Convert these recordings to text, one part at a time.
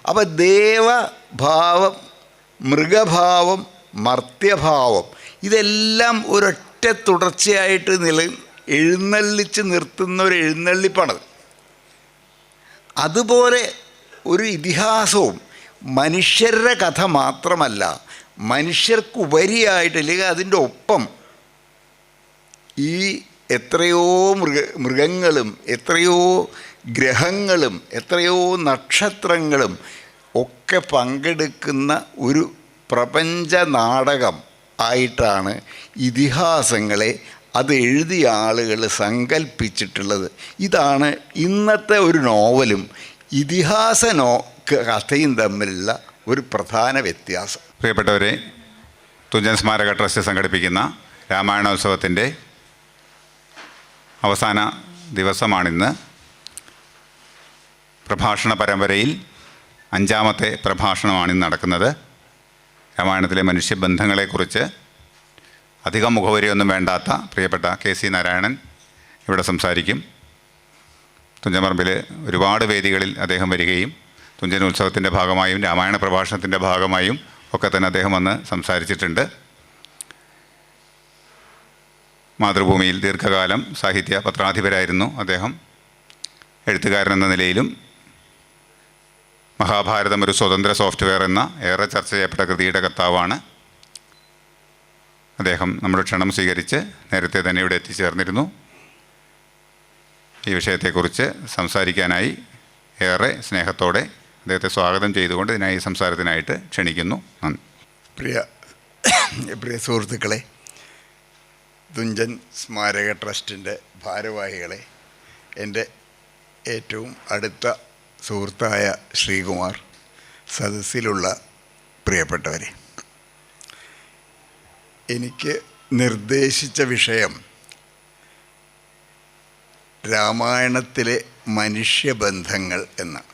അപ്പോൾ ദേവഭാവം, മൃഗഭാവം, മർത്യഭാവം ഇതെല്ലാം ഒരൊറ്റ തുടർച്ചയായിട്ട് എഴുന്നള്ളിച്ച് നിർത്തുന്ന ഒരു എഴുന്നള്ളിപ്പാണത്. അതുപോലെ ഒരു ഇതിഹാസവും മനുഷ്യരുടെ കഥ മാത്രമല്ല, മനുഷ്യർക്കുപരിയായിട്ട് അല്ലെങ്കിൽ അതിൻ്റെ ഒപ്പം ഈ എത്രയോ മൃഗങ്ങളും എത്രയോ ഗ്രഹങ്ങളും എത്രയോ നക്ഷത്രങ്ങളും ഒക്കെ പങ്കെടുക്കുന്ന ഒരു പ്രപഞ്ച നാടകം ആയിട്ടാണ് ഇതിഹാസങ്ങളെ അത് എഴുതിയ ആളുകൾ സങ്കല്പിച്ചിട്ടുള്ളത്. ഇതാണ് ഇന്നത്തെ ഒരു നോവലും ഇതിഹാസ കഥയും തമ്മിലുള്ള ഒരു പ്രധാന വ്യത്യാസം. പ്രിയപ്പെട്ടവരെ, തുഞ്ചൻ സ്മാരക ട്രസ്റ്റ് സംഘടിപ്പിക്കുന്ന രാമായണോത്സവത്തിൻ്റെ അവസാന ദിവസമാണിന്ന്. പ്രഭാഷണ പരമ്പരയിൽ 5ാമത്തെ പ്രഭാഷണമാണിന്ന് നടക്കുന്നത്. രാമായണത്തിലെ മനുഷ്യബന്ധങ്ങളെക്കുറിച്ച് അധികം മുഖവരിയൊന്നും വേണ്ടാത്ത പ്രിയപ്പെട്ട KC നാരായണൻ ഇവിടെ സംസാരിക്കും. തുഞ്ചൻപറമ്പിൽ ഒരുപാട് വേദികളിൽ അദ്ദേഹം വരികയും തുഞ്ചൻ ഉത്സവത്തിൻ്റെ ഭാഗമായും രാമായണ പ്രഭാഷണത്തിൻ്റെ ഭാഗമായും ഒക്കെ തന്നെ അദ്ദേഹം വന്ന് സംസാരിച്ചിട്ടുണ്ട്. മാതൃഭൂമിയിൽ ദീർഘകാലം സാഹിത്യ പത്രാധിപരായിരുന്നു അദ്ദേഹം. എഴുത്തുകാരൻ എന്ന നിലയിലും മഹാഭാരതം ഒരു സ്വതന്ത്ര സോഫ്റ്റ്വെയർ എന്ന ഏറെ ചർച്ച ചെയ്യപ്പെട്ട കൃതിയുടെ കർത്താവാണ് അദ്ദേഹം. നമ്മുടെ ക്ഷണം സ്വീകരിച്ച് നേരത്തെ തന്നെ ഇവിടെ എത്തിച്ചേർന്നിരുന്നു. ഈ വിഷയത്തെക്കുറിച്ച് സംസാരിക്കാനായി ഏറെ സ്നേഹത്തോടെ അദ്ദേഹത്തെ സ്വാഗതം ചെയ്തുകൊണ്ട് ഇതിനായി സംസാരത്തിനായിട്ട് ക്ഷണിക്കുന്നു. നന്ദി. പ്രിയ സുഹൃത്തുക്കളെ, തുഞ്ചൻ സ്മാരക ട്രസ്റ്റിൻ്റെ ഭാരവാഹികളെ, എൻ്റെ ഏറ്റവും അടുത്ത സുഹൃത്തായ ശ്രീകുമാർ, സദസ്സിലുള്ള പ്രിയപ്പെട്ടവരെ, എനിക്ക് നിർദ്ദേശിച്ച വിഷയം രാമായണത്തിലെ മനുഷ്യബന്ധങ്ങൾ എന്നാണ്.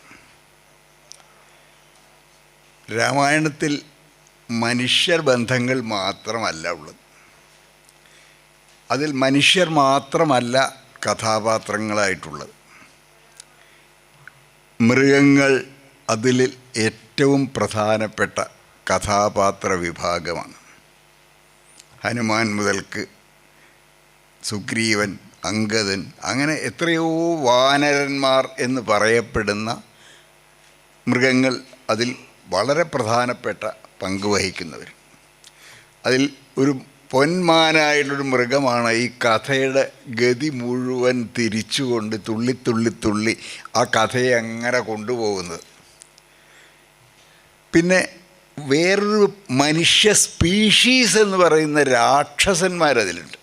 രാമായണത്തിൽ മനുഷ്യർ ബന്ധങ്ങൾ മാത്രമല്ല ഉള്ളത്. അതിൽ മനുഷ്യർ മാത്രമല്ല കഥാപാത്രങ്ങളായിട്ടുള്ളത്. മൃഗങ്ങൾ അതിൽ ഏറ്റവും പ്രധാനപ്പെട്ട കഥാപാത്ര വിഭാഗമാണ്. ഹനുമാൻ മുതൽക്ക് സുഗ്രീവൻ, അംഗദൻ, അങ്ങനെ എത്രയോ വാനരന്മാർ എന്ന് പറയപ്പെടുന്ന മൃഗങ്ങൾ അതിൽ വളരെ പ്രധാനപ്പെട്ട പങ്ക് വഹിക്കുന്നവർ. അതിൽ ഒരു പൊന്മാനായിട്ടുള്ളൊരു മൃഗമാണ് ഈ കഥയുടെ ഗതി മുഴുവൻ തിരിച്ചുകൊണ്ട് തുള്ളി ആ കഥയെ അങ്ങനെ കൊണ്ടുപോകുന്നത്. പിന്നെ വേറൊരു മനുഷ്യ സ്പീഷീസ് എന്ന് പറയുന്ന രാക്ഷസന്മാരതിലുണ്ട്.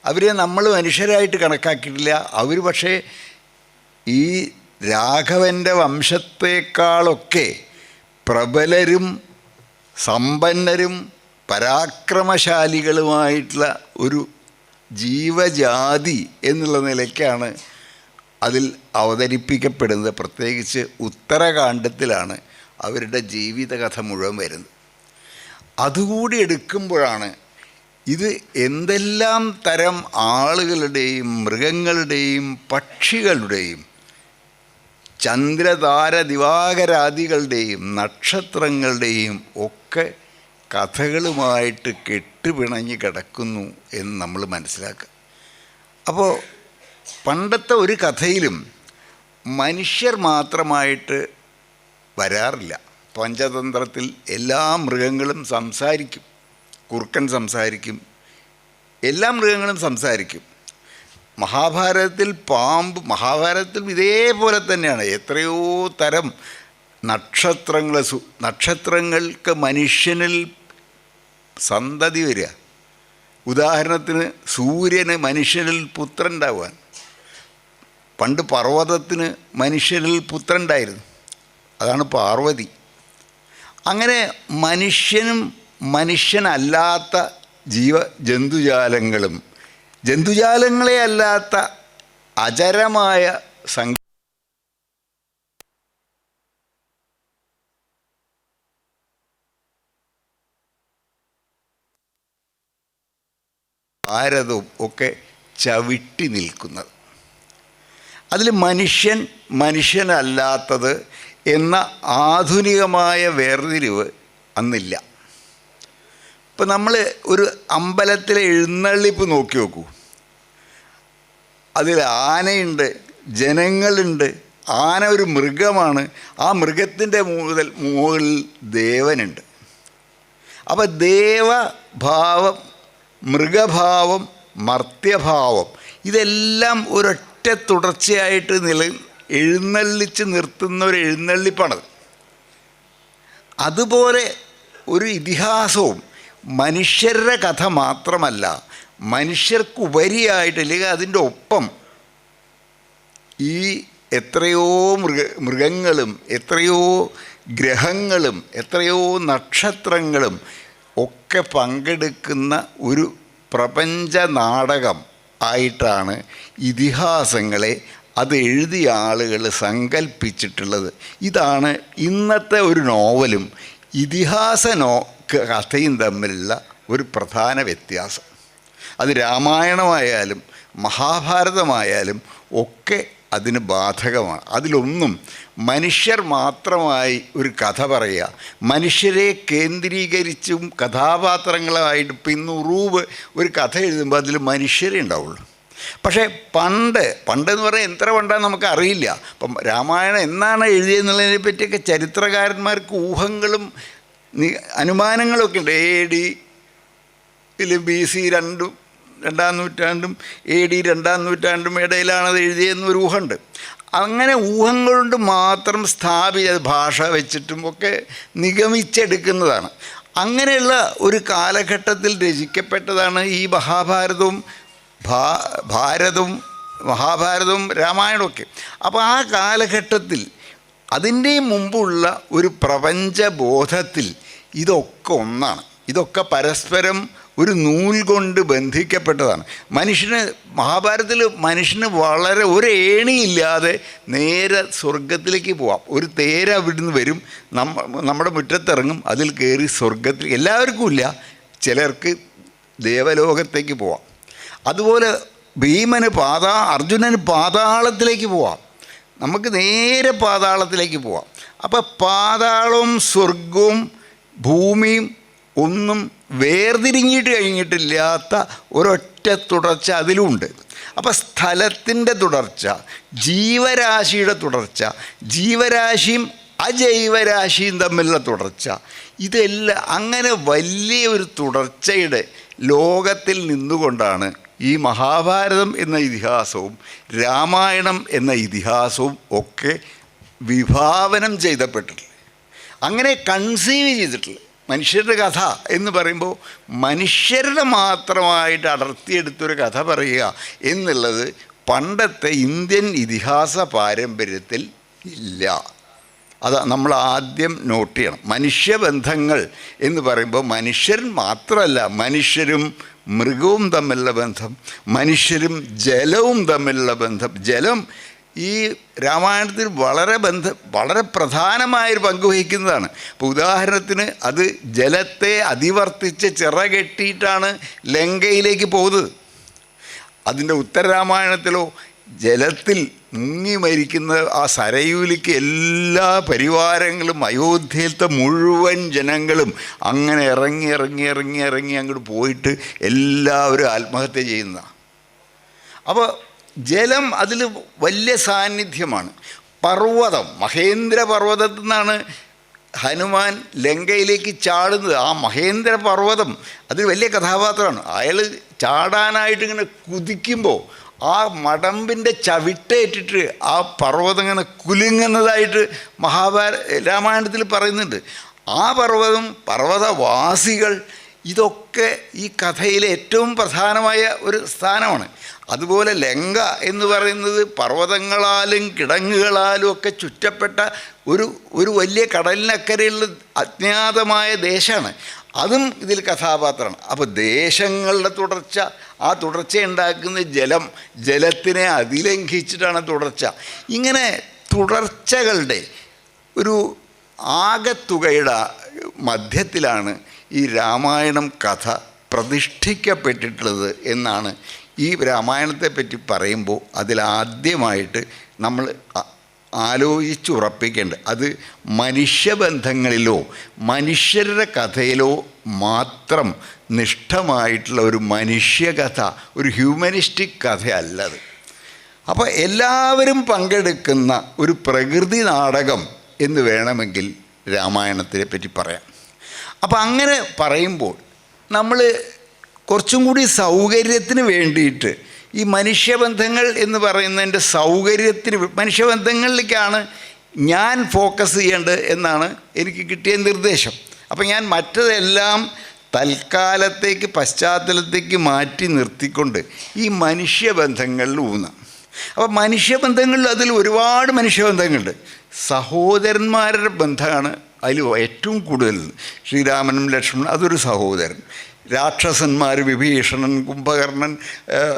അവരെ നമ്മൾ മനുഷ്യരായിട്ട് കണക്കാക്കിയിട്ടില്ല. അവർ പക്ഷേ ഈ രാഘവൻ്റെ വംശത്തേക്കാളൊക്കെ പ്രബലരും സമ്പന്നരും പരാക്രമശാലികളുമായിട്ടുള്ള ഒരു ജീവജാതി എന്നുള്ള നിലയ്ക്കാണ് അതിൽ അവതരിപ്പിക്കപ്പെടുന്നത്. പ്രത്യേകിച്ച് ഉത്തരകാണ്ഡത്തിലാണ് അവരുടെ ജീവിതകഥ മുഴുവൻ വരുന്നത്. അതുകൂടി എടുക്കുമ്പോഴാണ് ഇത് എന്തെല്ലാം തരം ആളുകളുടെയും മൃഗങ്ങളുടെയും പക്ഷികളുടെയും ചന്ദ്രതാര ദിവാകരാദികളുടെയും നക്ഷത്രങ്ങളുടെയും ഒക്കെ കഥകളുമായിട്ട് കെട്ടുപിണഞ്ഞ് കിടക്കുന്നു എന്ന് നമ്മൾ മനസ്സിലാക്കുക. അപ്പോൾ പണ്ടത്തെ ഒരു കഥയിലും മനുഷ്യർ മാത്രമായിട്ട് വരാറില്ല. പഞ്ചതന്ത്രത്തിൽ എല്ലാ മൃഗങ്ങളും സംസാരിക്കും. കുറുക്കൻ സംസാരിക്കും, എല്ലാ മൃഗങ്ങളും സംസാരിക്കും. മഹാഭാരതത്തിൽ പാമ്പ്, മഹാഭാരതത്തിൽ ഇതേപോലെ തന്നെയാണ്. എത്രയോ തരം നക്ഷത്രങ്ങൾക്ക് മനുഷ്യനിൽ സന്തതി വരിക. ഉദാഹരണത്തിന് സൂര്യന് മനുഷ്യനിൽ പുത്രൻ ഉണ്ടാവാൻ. പണ്ട് പർവ്വതത്തിന് മനുഷ്യനിൽ പുത്രൻ ഉണ്ടായിരുന്നു, അതാണ് പാർവതി. അങ്ങനെ മനുഷ്യനും മനുഷ്യനല്ലാത്ത ജന്തുജാലങ്ങളും ജന്തുജാലങ്ങളെ അല്ലാത്ത അചരമായ ഭാരതവും ഒക്കെ ചവിട്ടി നിൽക്കുന്നത്. അതിൽ മനുഷ്യനല്ലാത്തത് എന്ന ആധുനികമായ വേർതിരിവ് അന്നില്ല. ഇപ്പം നമ്മൾ ഒരു അമ്പലത്തിലെ എഴുന്നള്ളിപ്പ് നോക്കി നോക്കൂ. അതിൽ ആനയുണ്ട്, ജനങ്ങളുണ്ട്. ആന ഒരു മൃഗമാണ്, ആ മൃഗത്തിൻ്റെ മുകളിൽ ദേവനുണ്ട്. അപ്പോൾ ദേവഭാവം, മൃഗഭാവം, മർത്യഭാവം ഇതെല്ലാം ഒരൊറ്റ തുടർച്ചയായിട്ട് എഴുന്നള്ളിച്ച് നിർത്തുന്ന ഒരു എഴുന്നള്ളിപ്പാണത്. അതുപോലെ ഒരു ഇതിഹാസവും മനുഷ്യരുടെ കഥ മാത്രമല്ല, മനുഷ്യർക്കുപരിയായിട്ട് അല്ലെങ്കിൽ അതിൻ്റെ ഒപ്പം ഈ എത്രയോ മൃഗങ്ങളും എത്രയോ ഗ്രഹങ്ങളും എത്രയോ നക്ഷത്രങ്ങളും ഒക്കെ പങ്കെടുക്കുന്ന ഒരു പ്രപഞ്ച നാടകം ആയിട്ടാണ് ഇതിഹാസങ്ങളെ അത് എഴുതിയ ആളുകൾ സങ്കല്പിച്ചിട്ടുള്ളത്. ഇതാണ് ഇന്നത്തെ ഒരു നോവലും ഇതിഹാസ കഥയും തമ്മിലുള്ള ഒരു പ്രധാന വ്യത്യാസം. അത് രാമായണമായാലും മഹാഭാരതമായാലും ഒക്കെ അതിന് ബാധകമാണ്. അതിലൊന്നും മനുഷ്യർ മാത്രമായി ഒരു കഥ പറയുക, മനുഷ്യരെ കേന്ദ്രീകരിച്ചും കഥാപാത്രങ്ങളായിട്ട് ഇന്ന് ഉറൂബ് ഒരു കഥ എഴുതുമ്പോൾ അതിൽ മനുഷ്യരേ ഉണ്ടാവുള്ളൂ. പക്ഷേ പണ്ടെന്ന് പറഞ്ഞാൽ എത്ര പണ്ടാന്ന് നമുക്കറിയില്ല. അപ്പം രാമായണം എന്നാണ് എഴുതിയെന്നുള്ളതിനെ പറ്റിയൊക്കെ ചരിത്രകാരന്മാർക്ക് ഊഹങ്ങളും അനുമാനങ്ങളൊക്കെ ഉണ്ട്. AD BC 2-ാം നൂറ്റാണ്ടും AD 2-ാം നൂറ്റാണ്ടും ഇടയിലാണത് എഴുതിയെന്നൊരു ഊഹമുണ്ട്. അങ്ങനെ ഊഹങ്ങൾ കൊണ്ട് മാത്രം ഭാഷ വെച്ചിട്ടും ഒക്കെ നിഗമിച്ചെടുക്കുന്നതാണ്. അങ്ങനെയുള്ള ഒരു കാലഘട്ടത്തിൽ രചിക്കപ്പെട്ടതാണ് ഈ മഹാഭാരതവും രാമായണമൊക്കെ. അപ്പോൾ ആ കാലഘട്ടത്തിൽ അതിൻ്റെ മുമ്പുള്ള ഒരു പ്രപഞ്ചബോധത്തിൽ ഇതൊക്കെ ഒന്നാണ്. ഇതൊക്കെ പരസ്പരം ഒരു നൂൽ കൊണ്ട് ബന്ധിക്കപ്പെട്ടതാണ്. മഹാഭാരതത്തിൽ മനുഷ്യന് വളരെ ഒരു ഏണിയില്ലാതെ നേരെ സ്വർഗത്തിലേക്ക് പോവാം. ഒരു തേര അവിടുന്ന് വരും, നമ്മുടെ മുറ്റത്തിറങ്ങും, അതിൽ കയറി സ്വർഗത്തിൽ, എല്ലാവർക്കും ഇല്ല, ചിലർക്ക് ദേവലോകത്തേക്ക് പോവാം. അതുപോലെ അർജുനന് പാതാളത്തിലേക്ക് പോവാം, നമുക്ക് നേരെ പാതാളത്തിലേക്ക് പോവാം. അപ്പോൾ പാതാളവും സ്വർഗവും ഭൂമിയും ഒന്നും വേർതിരിഞ്ഞിട്ട് കഴിഞ്ഞിട്ടില്ലാത്ത ഒരൊറ്റ തുടർച്ച അതിലുമുണ്ട്. അപ്പോൾ സ്ഥലത്തിൻ്റെ തുടർച്ച, ജീവരാശിയുടെ തുടർച്ച, ജീവരാശിയും അജൈവരാശിയും തമ്മിലുള്ള തുടർച്ച, ഇതെല്ലാം അങ്ങനെ വലിയ ഒരു തുടർച്ചയുടെ ലോകത്തിൽ നിന്നുകൊണ്ടാണ് ഈ മഹാഭാരതം എന്ന ഇതിഹാസവും രാമായണം എന്ന ഇതിഹാസവും ഒക്കെ വിഭാവനം ചെയ്തപ്പെട്ടിട്ടുള്ളത്, അങ്ങനെ കൺസീവ് ചെയ്തിട്ടുള്ളത്. മനുഷ്യരുടെ കഥ എന്ന് പറയുമ്പോൾ മനുഷ്യരുടെ മാത്രമായിട്ട് അടർത്തിയെടുത്തൊരു കഥ പറയുക എന്നുള്ളത് പണ്ടത്തെ ഇന്ത്യൻ ഇതിഹാസ പാരമ്പര്യത്തിൽ ഇല്ല. അത് നമ്മൾ ആദ്യം നോട്ട് ചെയ്യണം. മനുഷ്യബന്ധങ്ങൾ എന്ന് പറയുമ്പോൾ മനുഷ്യൻ മാത്രമല്ല, മനുഷ്യരും മൃഗവും തമ്മിലുള്ള ബന്ധം, മനുഷ്യരും ജലവും തമ്മിലുള്ള ബന്ധം. ജലം ഈ രാമായണത്തിൽ വളരെ പ്രധാനമായൊരു പങ്ക് വഹിക്കുന്നതാണ്. ഇപ്പോൾ ഉദാഹരണത്തിന് അത് ജലത്തെ അതിവർത്തിച്ച് ചിറകെട്ടിയിട്ടാണ് ലങ്കയിലേക്ക് പോകുന്നത്. അതിൻ്റെ ഉത്തരരാമായണത്തിലോ ജലത്തിൽ മുങ്ങി മരിക്കുന്ന ആ സരയൂലിക്ക് എല്ലാ പരിവാരങ്ങളും അയോധ്യയിലത്തെ മുഴുവൻ ജനങ്ങളും അങ്ങനെ ഇറങ്ങി അങ്ങോട്ട് പോയിട്ട് എല്ലാവരും ആത്മഹത്യ ചെയ്യുന്നതാണ്. അപ്പോൾ ജലം അതിൽ വലിയ സാന്നിധ്യമാണ്. മഹേന്ദ്ര പർവ്വതത്തിൽ നിന്നാണ് ഹനുമാൻ ലങ്കയിലേക്ക് ചാടുന്നത്. ആ മഹേന്ദ്ര പർവ്വതം അതിൽ വലിയ കഥാപാത്രമാണ്. അയാൾ ചാടാനായിട്ട് ഇങ്ങനെ കുതിക്കുമ്പോൾ ആ മടമ്പിൻ്റെ ചവിട്ടേറ്റിട്ട് ആ പർവ്വതം ഇങ്ങനെ കുലുങ്ങുന്നതായിട്ട് രാമായണത്തിൽ പറയുന്നുണ്ട്. ആ പർവ്വതവാസികൾ, ഇതൊക്കെ ഈ കഥയിലെ ഏറ്റവും പ്രധാനമായ ഒരു സ്ഥാനമാണ്. അതുപോലെ ലങ്ക എന്ന് പറയുന്നത് പർവ്വതങ്ങളാലും കിടങ്ങുകളാലും ഒക്കെ ചുറ്റപ്പെട്ട ഒരു വലിയ കടലിനക്കരയുള്ള അജ്ഞാതമായ ദേശമാണ്. അതും ഇതിൽ കഥാപാത്രമാണ്. അപ്പോൾ ദേശങ്ങളുടെ തുടർച്ച, ആ തുടർച്ച ഉണ്ടാക്കുന്ന ജലത്തിനെ അതിലംഘിച്ചിട്ടാണ് തുടർച്ച. ഇങ്ങനെ തുടർച്ചകളുടെ ഒരു ആകത്തുകയുടെ മധ്യത്തിലാണ് ഈ രാമായണം കഥ പ്രതിഷ്ഠിക്കപ്പെട്ടിട്ടുള്ളത് എന്നാണ് ഈ രാമായണത്തെപ്പറ്റി പറയുമ്പോൾ അതിലാദ്യമായിട്ട് നമ്മൾ ആലോചിച്ചുറപ്പിക്കേണ്ടത്. അത് മനുഷ്യബന്ധങ്ങളിലോ മനുഷ്യരുടെ കഥയിലോ മാത്രം നിഷ്ഠമായിട്ടുള്ള ഒരു മനുഷ്യകഥ, ഒരു ഹ്യൂമനിസ്റ്റിക് കഥയല്ലത്. അപ്പോൾ എല്ലാവരും പങ്കെടുക്കുന്ന ഒരു പ്രകൃതി നാടകം എന്ന് വേണമെങ്കിൽ രാമായണത്തിനെ പറ്റി പറയാം. അപ്പോൾ അങ്ങനെ പറയുമ്പോൾ നമ്മൾ കുറച്ചും കൂടി സൗകര്യത്തിന് വേണ്ടിയിട്ട് ഈ മനുഷ്യബന്ധങ്ങൾ എന്ന് പറയുന്നതിൻ്റെ സൗകര്യത്തിന് മനുഷ്യബന്ധങ്ങളിലേക്കാണ് ഞാൻ ഫോക്കസ് ചെയ്യേണ്ടത് എന്നാണ് എനിക്ക് കിട്ടിയ നിർദ്ദേശം. അപ്പോൾ ഞാൻ മറ്റതെല്ലാം തൽക്കാലത്തേക്ക് പശ്ചാത്തലത്തേക്ക് മാറ്റി നിർത്തിക്കൊണ്ട് ഈ മനുഷ്യബന്ധങ്ങളിൽ ഊന്നാം. അപ്പോൾ മനുഷ്യബന്ധങ്ങളിൽ അതിൽ ഒരുപാട് മനുഷ്യബന്ധങ്ങളുണ്ട്. സഹോദരന്മാരുടെ ബന്ധമാണ് അതിൽ ഏറ്റവും കൂടുതൽ. ശ്രീരാമനും ലക്ഷ്മണനും അതൊരു സഹോദരൻ. രാക്ഷസന്മാർ വിഭീഷണൻ, കുംഭകർണൻ,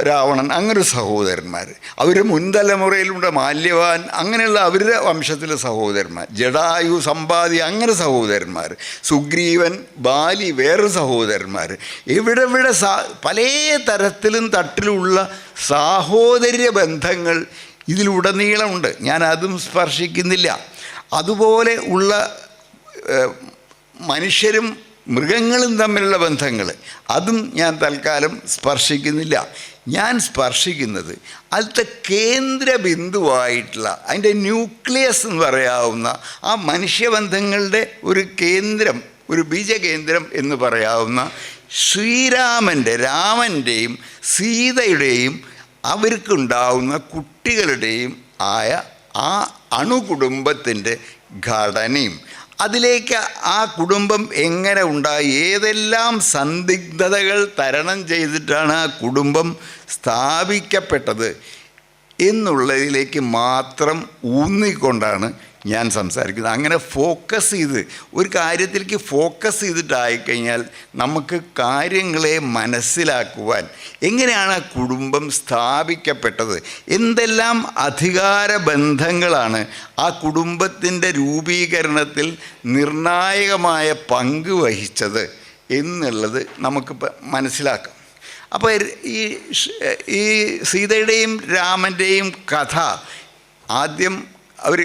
രാവണൻ, അങ്ങനൊരു സഹോദരന്മാർ. അവർ മുൻതലമുറയിലുണ്ട് മാല്യവാൻ, അങ്ങനെയുള്ള അവരുടെ വംശത്തിലെ സഹോദരന്മാർ. ജടായു, സമ്പാദി, അങ്ങനെ സഹോദരന്മാർ. സുഗ്രീവൻ, ബാലി വേറൊരു സഹോദരന്മാർ. ഇവിടെ പല തരത്തിലും തട്ടിലുള്ള സാഹോദര്യ ബന്ധങ്ങൾ ഇതിലുടനീളമുണ്ട്. ഞാൻ അതും സ്പർശിക്കുന്നില്ല. അതുപോലെ ഉള്ള മനുഷ്യരും മൃഗങ്ങളും തമ്മിലുള്ള ബന്ധങ്ങൾ അതും ഞാൻ തൽക്കാലം സ്പർശിക്കുന്നില്ല. ഞാൻ സ്പർശിക്കുന്നത് അതിലത്തെ കേന്ദ്ര ബിന്ദുവായിട്ടുള്ള അതിൻ്റെ ന്യൂക്ലിയസ് എന്ന് പറയാവുന്ന ആ മനുഷ്യബന്ധങ്ങളുടെ ഒരു കേന്ദ്രം, ഒരു ബീജകേന്ദ്രം എന്ന് പറയാവുന്ന രാമൻ്റെയും സീതയുടെയും അവർക്കുണ്ടാവുന്ന കുട്ടികളുടെയും ആയ ആ അണുകുടുംബത്തിൻ്റെ ഘടനയും അതിലേക്ക് ആ കുടുംബം എങ്ങനെ ഉണ്ടായി, ഏതെല്ലാം സന്ദിഗ്ധതകൾ തരണം ചെയ്തിട്ടാണ് ആ കുടുംബം സ്ഥാപിക്കപ്പെട്ടത് എന്നുള്ളതിലേക്ക് മാത്രം ഊന്നിക്കൊണ്ടാണ് ഞാൻ സംസാരിക്കുന്നത്. അങ്ങനെ ഫോക്കസ് ചെയ്ത് ഒരു കാര്യത്തിലേക്ക് ഫോക്കസ് ചെയ്തിട്ടായിക്കഴിഞ്ഞാൽ നമുക്ക് കാര്യങ്ങളെ മനസ്സിലാക്കുവാൻ, എങ്ങനെയാണ് ആ കുടുംബം സ്ഥാപിക്കപ്പെട്ടത്, എന്തെല്ലാം അധികാര ബന്ധങ്ങളാണ് ആ കുടുംബത്തിൻ്റെ രൂപീകരണത്തിൽ നിർണായകമായ പങ്ക് വഹിച്ചത് എന്നുള്ളത് നമുക്ക് മനസ്സിലാക്കാം. അപ്പോൾ ഈ സീതയുടെയും രാമൻ്റെയും കഥ ആദ്യം അവർ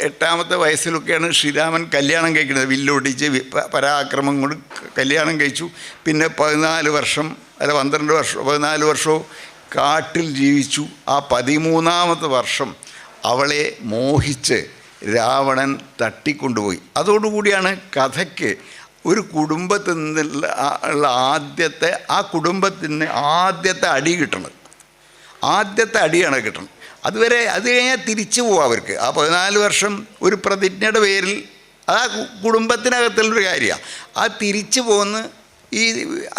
8-ാമത്തെ വയസ്സിലൊക്കെയാണ് ശ്രീരാമൻ കല്യാണം കഴിക്കുന്നത്. വില്ലൊടിച്ച് പരാക്രമം കൊണ്ട് കല്യാണം കഴിച്ചു. പിന്നെ 14 വർഷം അല്ല 12 വർഷം 14 വർഷവും കാട്ടിൽ ജീവിച്ചു. ആ 13-ാമത്തെ വർഷം അവളെ മോഹിച്ച് രാവണൻ തട്ടിക്കൊണ്ടുപോയി. അതോടുകൂടിയാണ് കഥയ്ക്ക് ഒരു കുടുംബത്തിൽ നിന്നുള്ള ആദ്യത്തെ ആ കുടുംബത്തിന് ആദ്യത്തെ അടി കിട്ടണത്. ആദ്യത്തെ അടിയാണ് കിട്ടണത്. അതുവരെ അത് കഴിഞ്ഞാൽ തിരിച്ചു പോവാം അവർക്ക്. ആ 14 വർഷം ഒരു പ്രതിജ്ഞയുടെ പേരിൽ ആ കുടുംബത്തിനകത്തുള്ളൊരു കാര്യമാണ്. ആ തിരിച്ചു പോന്ന് ഈ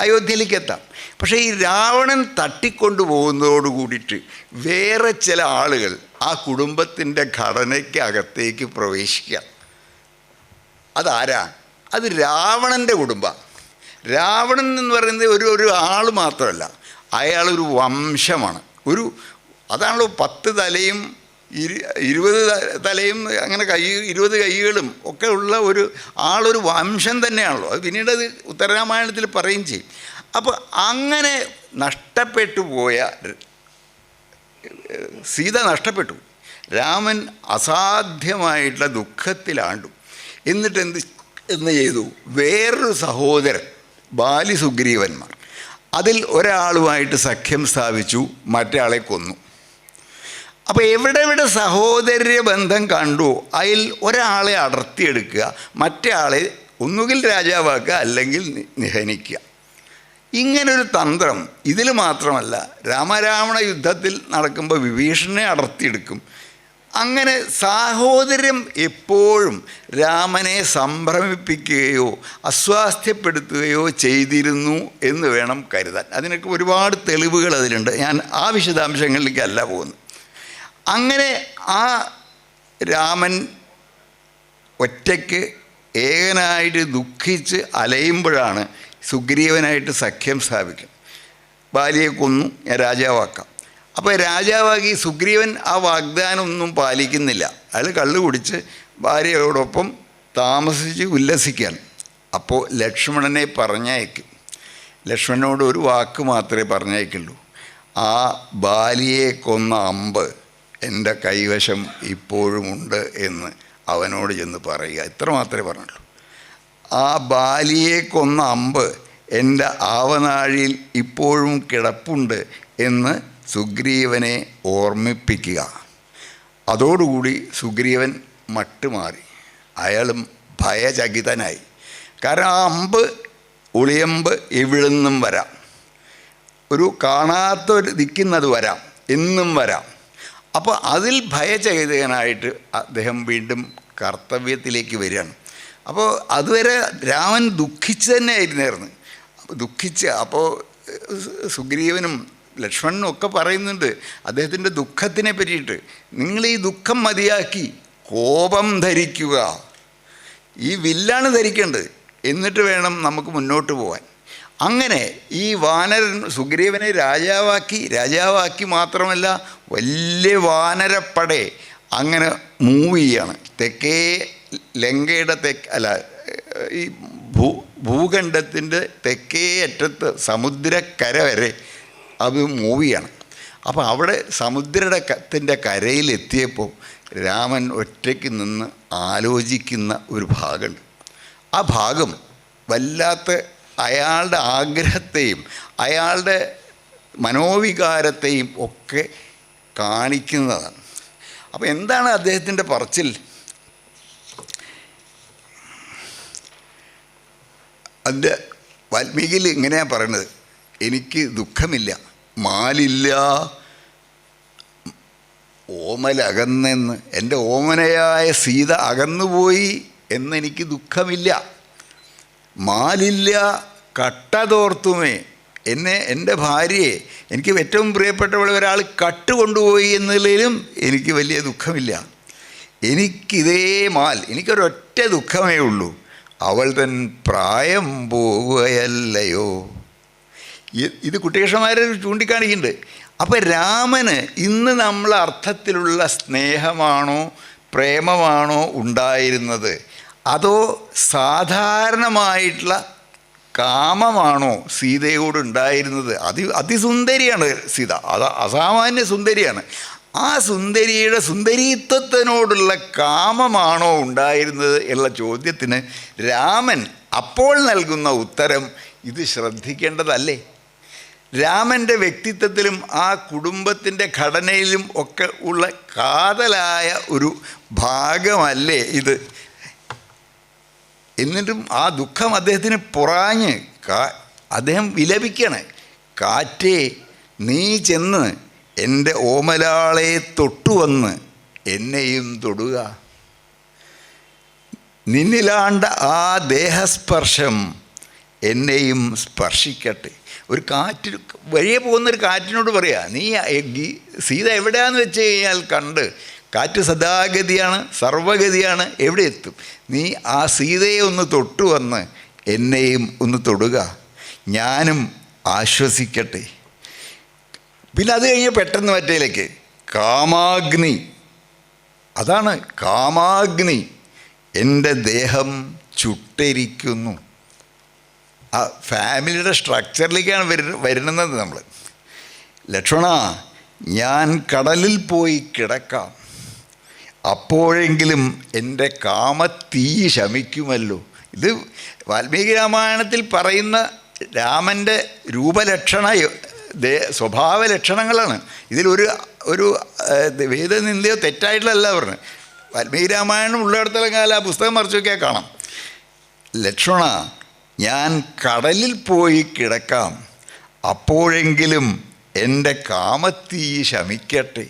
അയോധ്യയിലേക്ക് എത്താം. പക്ഷേ ഈ രാവണൻ തട്ടിക്കൊണ്ടു പോകുന്നതോട് കൂടിയിട്ട് വേറെ ചില ആളുകൾ ആ കുടുംബത്തിൻ്റെ ഘടനയ്ക്ക് അകത്തേക്ക് പ്രവേശിക്കുക. അതാരാ? അത് രാവണൻ്റെ കുടുംബമാണ്. രാവണൻ എന്ന് പറയുന്നത് ഒരു ആൾ മാത്രമല്ല, അയാളൊരു വംശമാണ്. അതാണല്ലോ 10 തലയും 20 തലയും അങ്ങനെ 20 കൈകളും ഒക്കെ ഉള്ള ഒരു വംശം തന്നെയാണല്ലോ. അത് പിന്നീട് അത് ഉത്തരരാമായണത്തിൽ പറയുകയും ചെയ്യും. അപ്പോൾ അങ്ങനെ നഷ്ടപ്പെട്ടു പോയ സീത നഷ്ടപ്പെട്ടു. രാമൻ അസാധ്യമായിട്ടുള്ള ദുഃഖത്തിലാണ്ടു. എന്നിട്ട് എന്ത് ചെയ്തു? വേറൊരു സഹോദരൻ, ബാലി സുഗ്രീവന്മാർ, അതിൽ ഒരാളുമായിട്ട് സഖ്യം സ്ഥാപിച്ചു, മറ്റേ കൊന്നു. അപ്പോൾ എവിടെ സഹോദര്യ ബന്ധം കണ്ടു അതിൽ ഒരാളെ അടർത്തിയെടുക്കുക, മറ്റേ ആളെ ഒന്നുകിൽ രാജാവാക്കുക അല്ലെങ്കിൽ നിഹനിക്കുക. ഇങ്ങനൊരു തന്ത്രം ഇതിൽ മാത്രമല്ല, രാമരാവണ യുദ്ധത്തിൽ നടക്കുമ്പോൾ വിഭീഷണനെ അടർത്തിയെടുക്കും. അങ്ങനെ സാഹോദര്യം എപ്പോഴും രാമനെ സംഭ്രമിപ്പിക്കുകയോ അസ്വാസ്ഥ്യപ്പെടുത്തുകയോ ചെയ്തിരുന്നു എന്ന് വേണം കരുതാൻ. അതിനൊക്കെ ഒരുപാട് തെളിവുകൾ അതിലുണ്ട്. ഞാൻ ആ വിശദാംശങ്ങളിലേക്കല്ല പോകുന്നത്. അങ്ങനെ ആ രാമൻ ഒറ്റയ്ക്ക് ഏകനായിട്ട് ദുഃഖിച്ച് അലയുമ്പോഴാണ് സുഗ്രീവനായിട്ട് സഖ്യം സ്ഥാപിക്കും. ബാലിയെ കൊന്നു, ഞാൻ രാജാവാക്കാം. അപ്പോൾ രാജാവാക്കി സുഗ്രീവൻ ആ വാഗ്ദാനമൊന്നും പാലിക്കുന്നില്ല. അയാൾ കള്ളു കുടിച്ച് ഭാര്യയോടൊപ്പം താമസിച്ച് ഉല്ലസിക്കുകയാണ്. അപ്പോൾ ലക്ഷ്മണനെ പറഞ്ഞയക്കും. ലക്ഷ്മണനോട് ഒരു വാക്ക് മാത്രമേ പറഞ്ഞയക്കുള്ളൂ: ആ ബാലിയെ കൊന്ന അമ്പ് എൻ്റെ കൈവശം ഇപ്പോഴുമുണ്ട് എന്ന് അവനോട് ചെന്ന് പറയുക. ഇത്ര മാത്രമേ പറഞ്ഞുള്ളൂ. ആ ബാലിയെ കൊന്ന അമ്പ് എൻ്റെ ആവനാഴിയിൽ ഇപ്പോഴും കിടപ്പുണ്ട് എന്ന് സുഗ്രീവനെ ഓർമ്മിപ്പിക്കുക. അതോടുകൂടി സുഗ്രീവൻ മട്ടുമാറി. അയാളും ഭയചകിതനായി. കാരണം ആ അമ്പ് ഒളിയമ്പ് എവിടുന്നും വരാം, ഒരു കാണാത്തൊരു ദിക്കുന്നത് വരാം, എന്നും വരാം. അപ്പോൾ അതിൽ ഭയചകിതനായിട്ട് അദ്ദേഹം വീണ്ടും കർത്തവ്യത്തിലേക്ക് വരികയാണ്. അപ്പോൾ അതുവരെ രാമൻ ദുഃഖിച്ച് തന്നെ ആയിരുന്നായിരുന്നു. ദുഃഖിച്ച് അപ്പോൾ സുഗ്രീവനും ലക്ഷ്മണനും ഒക്കെ പറയുന്നുണ്ട് അദ്ദേഹത്തിൻ്റെ ദുഃഖത്തിനെ പറ്റിയിട്ട്. നിങ്ങൾ ഈ ദുഃഖം മതിയാക്കി കോപം ധരിക്കുക, ഈ വില്ലാണ് ധരിക്കേണ്ടത്, എന്നിട്ട് വേണം നമുക്ക് മുന്നോട്ട് പോകാൻ. അങ്ങനെ ഈ വാനരൻ സുഗ്രീവനെ രാജാവാക്കി മാത്രമല്ല വലിയ വാനരപ്പടയെ അങ്ങനെ മൂവ് ചെയ്യാണ്. തെക്കേ ലങ്കയുടെ ഈ ഭൂഖണ്ഡത്തിൻ്റെ തെക്കേ അറ്റത്ത് സമുദ്രക്കര വരെ അത് മൂവ് ചെയ്യണം. അപ്പോൾ അവിടെ സമുദ്രത്തിൻ്റെ കരയിലെത്തിയപ്പോൾ രാമൻ ഒറ്റയ്ക്ക് നിന്ന് ആലോചിക്കുന്ന ഒരു ഭാഗമുണ്ട്. ആ ഭാഗം വല്ലാത്ത അയാളുടെ ആഗ്രഹത്തെയും അയാളുടെ മനോവികാരത്തെയും ഒക്കെ കാണിക്കുന്നതാണ്. അപ്പോൾ എന്താണ് അദ്ദേഹത്തിൻ്റെ പറച്ചിൽ? അതിൻ്റെ വാൽമീകിയിൽ ഇങ്ങനെയാണ് പറയുന്നത്: എനിക്ക് ദുഃഖമില്ല, മാലില്ല, ഓമലകന്നെന്ന്, എൻ്റെ ഓമനയായ സീത അകന്നുപോയി എന്നെനിക്ക് ദുഃഖമില്ല. മാലില്ല കട്ടതോർത്തുമേ, എൻ്റെ ഭാര്യയെ, എനിക്ക് ഏറ്റവും പ്രിയപ്പെട്ടവളെ ഒരാൾ കട്ടുകൊണ്ടുപോയി എന്നതിലും എനിക്ക് വലിയ ദുഃഖമില്ല. എനിക്കിതേ മാൽ, എനിക്കൊരൊറ്റ ദുഃഖമേ ഉള്ളൂ, അവൾ തൻ പ്രായം പോകുകയല്ലയോ. ഇത് കുട്ടികൃഷ്ണന്മാരെ ചൂണ്ടിക്കാണിക്കുന്നുണ്ട്. അപ്പോൾ രാമന് ഇന്ന് നമ്മൾ അർത്ഥത്തിലുള്ള സ്നേഹമാണോ പ്രേമമാണോ ഉണ്ടായിരുന്നത്, അതോ സാധാരണമായിട്ടുള്ള കാമമാണോ സീതയോട് ഉണ്ടായിരുന്നത്? അതിസുന്ദരിയാണ് സീത, അസാമാന്യ സുന്ദരിയാണ്. ആ സുന്ദരിയുടെ സുന്ദരീത്വത്തിനോടുള്ള കാമമാണോ ഉണ്ടായിരുന്നത് എന്നുള്ള ചോദ്യത്തിന് രാമൻ അപ്പോൾ നൽകുന്ന ഉത്തരം ഇത് ശ്രദ്ധിക്കേണ്ടതല്ലേ? രാമൻ്റെ വ്യക്തിത്വത്തിലും ആ കുടുംബത്തിൻ്റെ ഘടനയിലും ഒക്കെ ഉള്ള കാതലായ ഒരു ഭാഗമല്ലേ ഇത്? എന്നിട്ടും ആ ദുഃഖം അദ്ദേഹത്തിന് പുറാഞ്ഞ് അദ്ദേഹം വിലപിക്കുകയാണ്. കാറ്റേ, നീ ചെന്ന് എൻ്റെ ഓമലാളെ തൊട്ടുവന്ന് എന്നെയും തൊടുക. നിന്നിലാണ്ട ആ ദേഹസ്പർശം എന്നെയും സ്പർശിക്കട്ടെ. ഒരു കാറ്റ്, വഴിയെ പോകുന്നൊരു കാറ്റിനോട് പറയാ, നീ സീത എവിടെയാണെന്ന് വെച്ച് കഴിഞ്ഞാൽ കണ്ട്, കാറ്റ് സദാഗതിയാണ്, സർവഗതിയാണ്, എവിടെ എത്തും. നീ ആ സീതയെ ഒന്ന് തൊട്ടുവന്ന് എന്നെയും ഒന്ന് തൊടുക, ഞാനും ആശ്വസിക്കട്ടെ. പിന്നെ അത് കഴിഞ്ഞ് പെട്ടെന്ന് മറ്റേലേക്ക് കാമാഗ്നി, അതാണ് കാമാഗ്നി, എൻ്റെ ദേഹം ചുട്ടരിക്കുന്നു. ആ ഫാമിലിയുടെ സ്ട്രക്ചറിലേക്കാണ് വരുന്നത് നമ്മൾ. ലക്ഷ്മണ, ഞാൻ കടലിൽ പോയി കിടക്കാം, അപ്പോഴെങ്കിലും എൻ്റെ കാമത്തീ ശമിക്കുമല്ലോ. ഇത് വാൽമീകി രാമായണത്തിൽ പറയുന്ന രാമൻ്റെ രൂപലക്ഷണ സ്വഭാവ ലക്ഷണങ്ങളാണ്. ഇതിലൊരു വേദനിന്ദയോ തെറ്റായിട്ടുള്ളതല്ല പറഞ്ഞത്. വാൽമീകി രാമായണം ഉള്ളിടത്തോളം കാലം ആ പുസ്തകം മറിച്ച് നോക്കിയാൽ കാണാം. ലക്ഷ്മണ, ഞാൻ കടലിൽ പോയി കിടക്കാം, അപ്പോഴെങ്കിലും എൻ്റെ കാമത്തീ ശമിക്കട്ടെ.